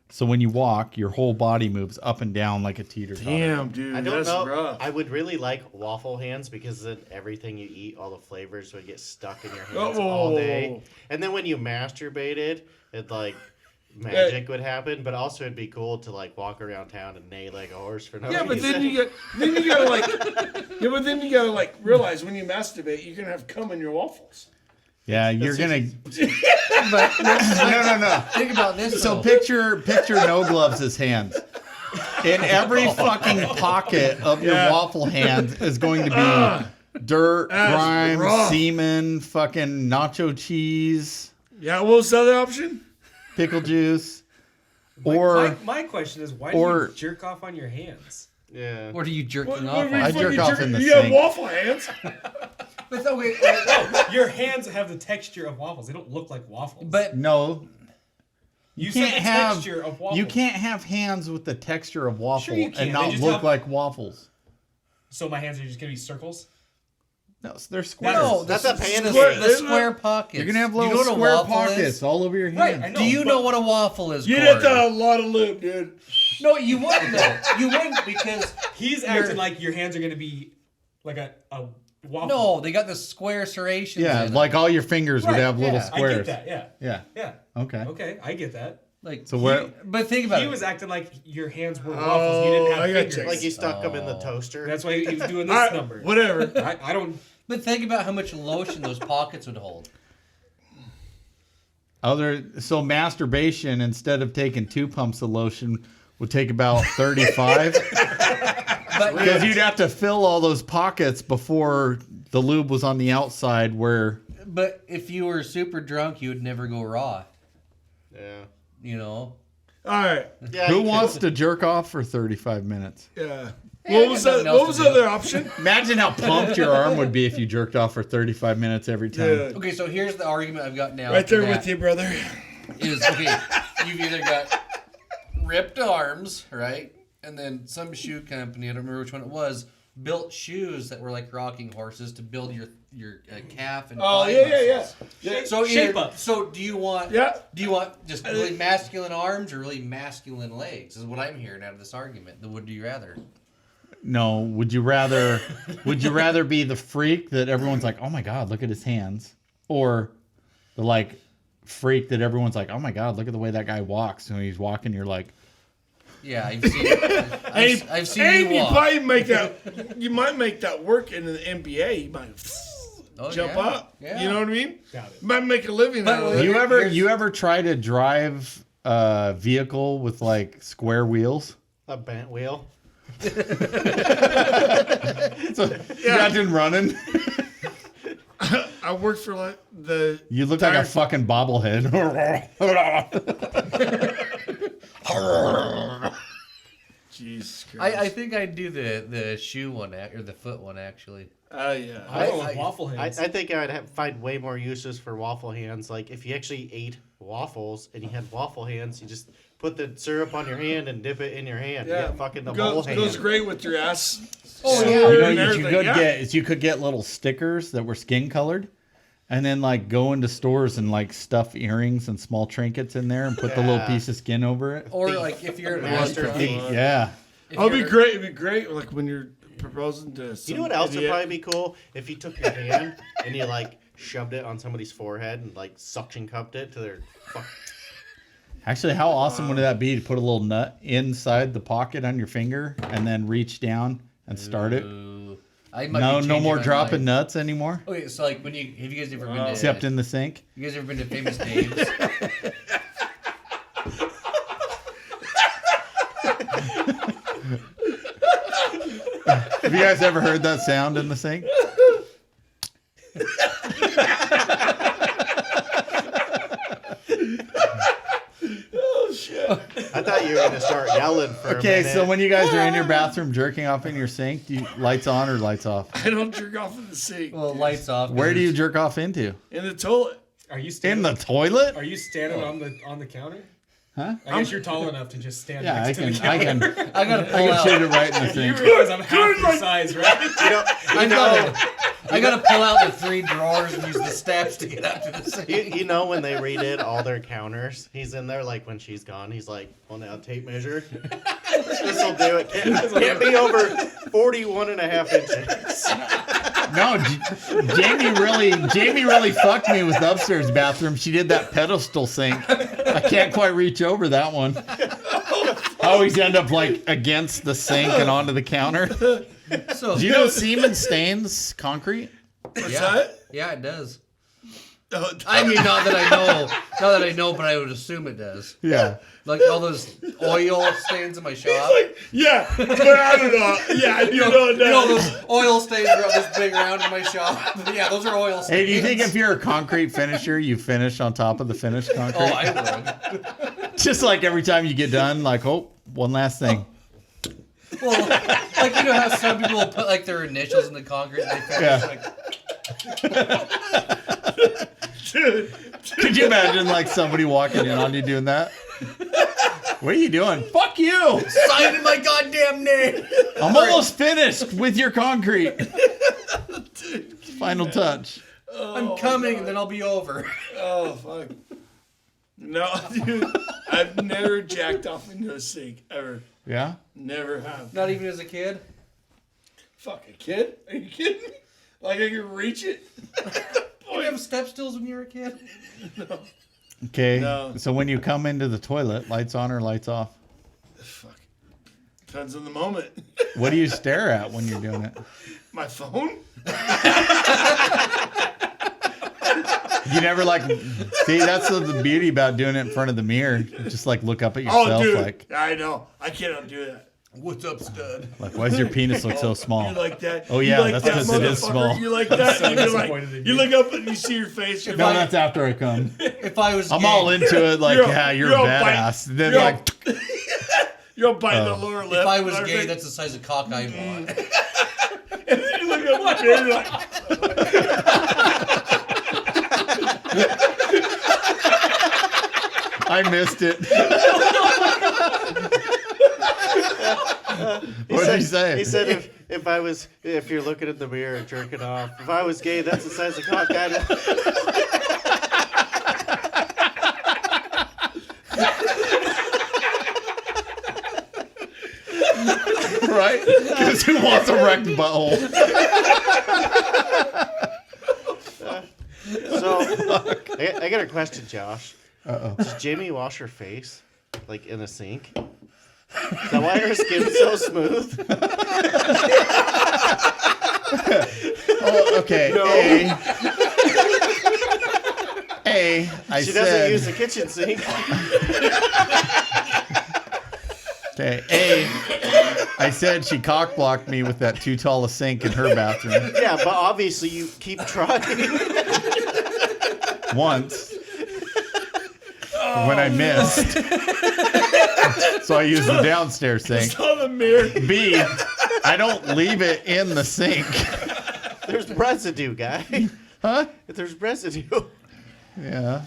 So when you walk, your whole body moves up and down like a teeter-totter. Damn, dude, I don't that's know. rough. I would really like waffle hands because then everything you eat, all the flavors would get stuck in your hands Oh. all day. And then when you masturbated, it like magic would happen. But also it'd be cool to like walk around town and neigh like a horse for no Yeah, but reason. then you gotta like, yeah, but then you gotta like realize when you masturbate, you're gonna have cum in your waffles. Yeah, you're gonna. But No. think about this. So though. picture no gloves as hands. In every fucking pocket of your Yeah. waffle hand is going to be dirt, That's grime, rough. semen, fucking nacho cheese, Yeah, what was the other option? pickle juice, or my question is, why or- do you jerk off on your hands? Yeah. What are you jerking What off are we on? I jerk fucking off jerking- in the You have sink. waffle hands. But okay, Your hands have the texture of waffles. They don't look like waffles. but no. you can't said the have- texture of waffles. You can't have hands with the texture of waffle Sure you can. and They not just look have- like waffles. So my hands are just gonna be circles. No, they're squares. no, That's the, a panis the, ring. the square pockets. You're gonna have Do you little know what a square waffle pockets is? all over your hands. Right, I know. Do you but- know what a waffle is? You'd Corey? have to have a lot of lube, dude. No, you wouldn't. Though. You wouldn't because He's acting like your hands are gonna be like a waffle. no, they got the square serrations. Yeah, in like all your fingers would Right, have little yeah. I squares. get that. Yeah. Yeah. Yeah. Okay. Okay, I get that. like So where? But think about He it. was acting like your hands were waffles. You didn't I have got fingers. you. Like you stuck them in the toaster. That's why he was doing this All right, number. whatever. I don't. But think about how much lotion those pockets would hold. So masturbation, instead of taking 2 pumps of lotion, would take about 35. But Because you'd have to fill all those pockets before the lube was on the outside where... but if you were super drunk, you would never go raw. Yeah. You know. All right. Yeah. Who you wants to jerk off for 35 minutes? Yeah. Hey, I What was got that? nothing What else was to the do. other option? Imagine how pumped your arm would be if you jerked off for 35 minutes every time. Yeah. Okay, so here's the argument I've got now. Right there for with that you, brother. Is okay. You've either got ripped arms, right, and then some shoe company, I don't remember which one it was, built shoes that were like rocking horses to build your calf and Oh, thigh yeah. muscles. Yeah. So Shape either- ups. So do you want? Yeah. Do you want just really masculine arms or really masculine legs? Is what I'm hearing out of this argument. Would you rather? No, would you rather be the freak that everyone's like, oh my God, look at his hands? Or the like freak that everyone's like, oh my God, look at the way that guy walks. And when he's walking, you're like, Yeah, I've seen. I've seen And you walk. probably make that. You might make that work in the NBA. You might jump yeah. up. Yeah. You know what I mean? Doubt it. You might make a living But out of it. you ever try to drive a vehicle with like square wheels? a bent wheel? So imagine running. I worked for like the. You look like a fucking bobblehead. Jesus Christ. I think I'd do the shoe one or the foot one actually. Yeah. I go with I- waffle I hands. think I would find way more uses for waffle hands. Like if you actually ate waffles and you had waffle hands, you just put the syrup on your hand and dip it in your hand. You Yeah, get fucking the whole hand. goes great with your ass. Oh, sword yeah. You know and what you everything, could yeah. get is you could get little stickers that were skin colored, and then like go into stores and like stuff earrings and small trinkets in there and put the little Yeah. piece of skin over it. Or like if you're Master if thief. Yeah. Oh, it'd be great. It'd be great, like when you're proposing to. You know what else would probably be cool? If you took your hand and you like shoved it on somebody's forehead and like suction cupped it to their fuck. Actually, how awesome would that be to put a little nut inside the pocket on your finger and then reach down and start it? Ooh. I might be No changing more my dropping mind. nuts anymore, Okay, so like when you have you guys ever been to except in the sink. you guys ever been to Famous Dave's? Have you guys ever heard that sound in the sink? Oh shit! I thought you were gonna start yelling for a Okay, minute. so when you guys are in your bathroom jerking off in your sink, do you lights on or lights off? I don't jerk off in the sink. Well, lights off. Where do you jerk off into? In the toilet. Are you In standing? the toilet? Are you standing on the counter? Huh? I guess you're tall enough to just stand Yeah, I next to the can. I counter. can. I gotta I pull can out. shoot it right in the You sink. realize I'm half your size, right? I gotta pull out the 3 drawers and use the steps to get up to the sink. You know when they redid all their counters, he's in there like when she's gone, he's like, well now tape measure. This'll do it. Can't be over 41 and a half inches. No, Jamie really fucked me with the upstairs bathroom. She did that pedestal sink. I can't quite reach over that one. I always end up like against the sink and onto the counter. So Do you know semen stains concrete? What's yeah, that? yeah, it does. Oh, I mean, not that I know, but I would assume it does. Yeah. Like all those oil stains in my shop. yeah, but I don't know. Yeah, you know You know those oil stains are this big around in my shop. Yeah, those are oil stains. Hey, do you think if you're a concrete finisher, you finish on top of the finished concrete? Oh, I would. Just like every time you get done, like, oh, one last thing. Well, like you know how some people will put like their initials in the concrete and they finish Yeah. like. Dude, Could you imagine like somebody walking in on you doing that? What are you doing? Fuck you! Signing my goddamn name. I'm almost finished with your concrete. Final touch. I'm coming, and then I'll be over. oh fuck. No, dude, I've never jacked off into a sink ever. Yeah? Never have. Not even as a kid. Fuck a kid? Are you kidding me? Like I can reach it? Did you have step stools when you were a kid? Okay. No. So when you come into the toilet, lights on or lights off? Fuck. Depends on the moment. What do you stare at when you're doing it? My phone? You never like see that's the beauty about doing it in front of the mirror. Just like look up at Oh, yourself dude. like I know. I cannot do that. What's up, stud? why does your penis look so small? You like that? Oh, You yeah, like that's that, 'cause it is motherfucker? small. You like that? so And you're disappointed like, in you you. look up and you see your face. You're No, like, that's after I come. If I was I'm gay, all into it like, You're- yeah, you're you're all badass. Then you're all- like you're all biting the lower lip. If I was and gay, everything. that's the size of cock I want. And then you look up and you're like, I missed it. What did he say? He said if you're looking at the mirror and jerking off, if I was gay, that's the size of cock I'd Right? Because who wants a wrecked butthole? So, I got a question, Josh. Uh-oh. Does Jamie wash her face, like in a sink? Is that why her skin's so smooth? Oh, okay. I She doesn't said. use the kitchen sink. Okay. I said she cock blocked me with that too tall a sink in her bathroom Yeah, but obviously you keep trying. once when I missed. So I used the downstairs sink. saw the mirror. B, I don't leave it in the sink. There's residue, guy. Huh? There's residue. Yeah.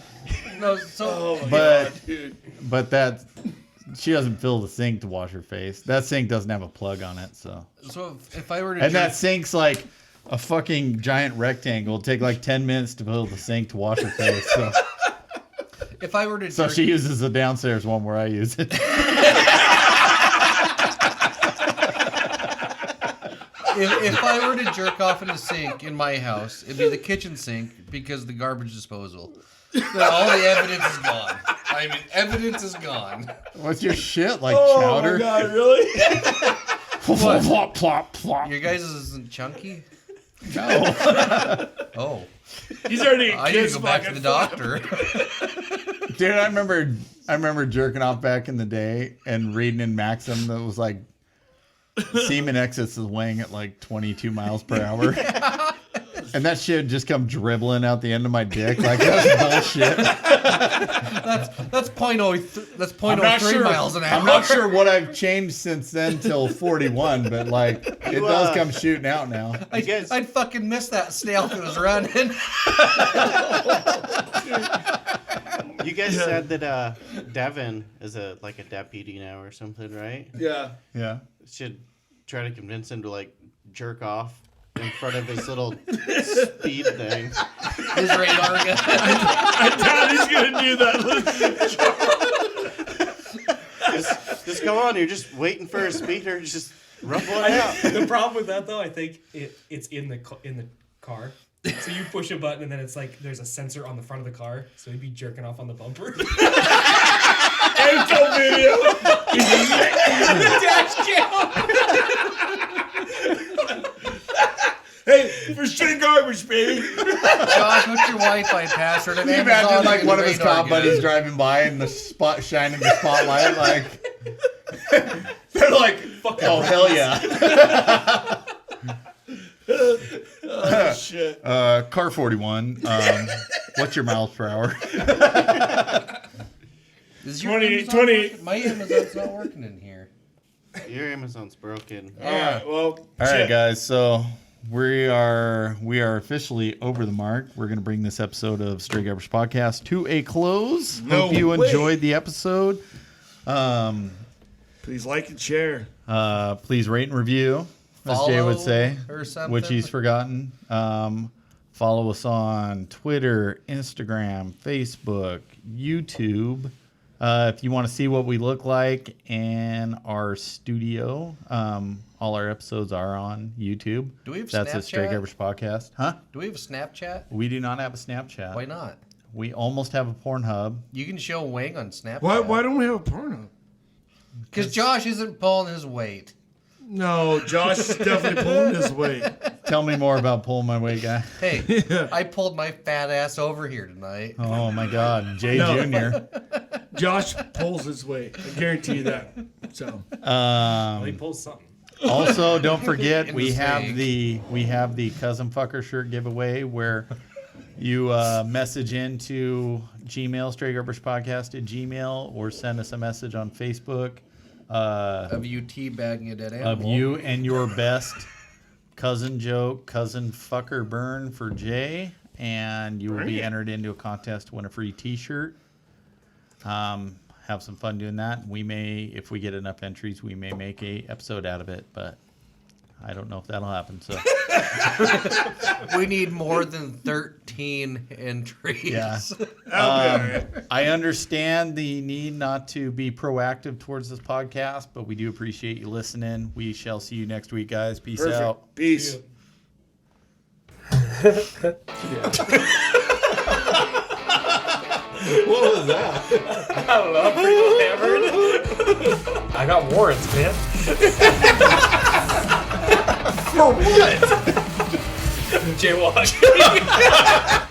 No, so Oh my But- god, dude. But that she doesn't fill the sink to wash her face. That sink doesn't have a plug on it, so. if I were to And jerk, that sink's like a fucking giant rectangle. It'll take like 10 minutes to fill the sink to wash her face. So, if I were to so jerk, she uses the downstairs one where I use it. if I were to jerk off in the sink in my house, it'd be the kitchen sink because of the garbage disposal. Then all the evidence is gone. I mean, evidence is gone. What's your shit? Like Oh chowder? my god, really? Plop, plop, plop, plop. Your guys' isn't chunky? No. Oh, He's already I need to go back to the doctor. Dude, I remember jerking off back in the day and reading in Maxim that was like semen exits is weighing at like 22 miles per hour. And that shit would just come dribbling out the end of my dick. Like, that's bullshit. That's 0.03 miles an hour. I'm not sure what I've changed since then till 41, but like, it does come shooting out now. I'd fucking miss that snail if it was running. You guys said that Devin is a deputy now or something, right? Yeah. Yeah. Should try to convince him to like jerk off in front of his little speed thing. His radar gun. I doubt he's gonna do that. Just Just go on. You're just waiting for a speeder. Just rub one out. The problem with that though, I think it's in the car. So you push a button and then it's like there's a sensor on the front of the car, so he'd be jerking off on the bumper. Info video. Dash cam. Hey, for straight garbage, baby. Josh, what's your Wi-Fi password? Can you imagine like one of his cop buddies driving by and the spot shining the spotlight like they're like, Fucking oh hell yeah. Oh shit. Car 41. What's your miles per hour? Is 20, Amazon 20. working? My Amazon's not working in here. Your Amazon's broken. All right. Well. All right, guys. So we are officially over the mark. We're gonna bring this episode of Stray Garbage Podcast to a close. No Hope you way. enjoyed the episode. Please like and share. Please rate and review, as Jay would say, or something. which he's forgotten. Follow us on Twitter, Instagram, Facebook, YouTube. If you want to see what we look like in our studio, all our episodes are on YouTube. Do we have That's a Stray Snapchat? Garbage Podcast. Huh? Do we have a Snapchat? We do not have a Snapchat. Why not? We almost have a Pornhub. You can show Wang on Snapchat. Why don't we have a porno? Because Josh isn't pulling his weight. No, Josh is definitely pulling his weight. Tell me more about pulling my weight, guy. Hey, I pulled my fat ass over here tonight. Oh my God, Jay No. Jr. Josh pulls his weight. I guarantee you that. So Well, he pulls something. Also, don't forget In we the have snake. the cousin fucker shirt giveaway where you message into Gmail, Stray Garbage Podcast at Gmail, or send us a message on Facebook Of you teabagging a dead animal. of you and your best cousin joke, cousin fucker burn for Jay, and you will be entered into a contest to win a free T-shirt. Have some fun doing that. We may, if we get enough entries, we may make a episode out of it, but I don't know if that'll happen. So We need more than 13 entries. yeah. I understand the need not to be proactive towards this podcast, but we do appreciate you listening. We shall see you next week, guys. Peace perfect. out. Peace. What was that? I don't know. I'm pretty hammered. I got warrants, man. For what? Jaywalking.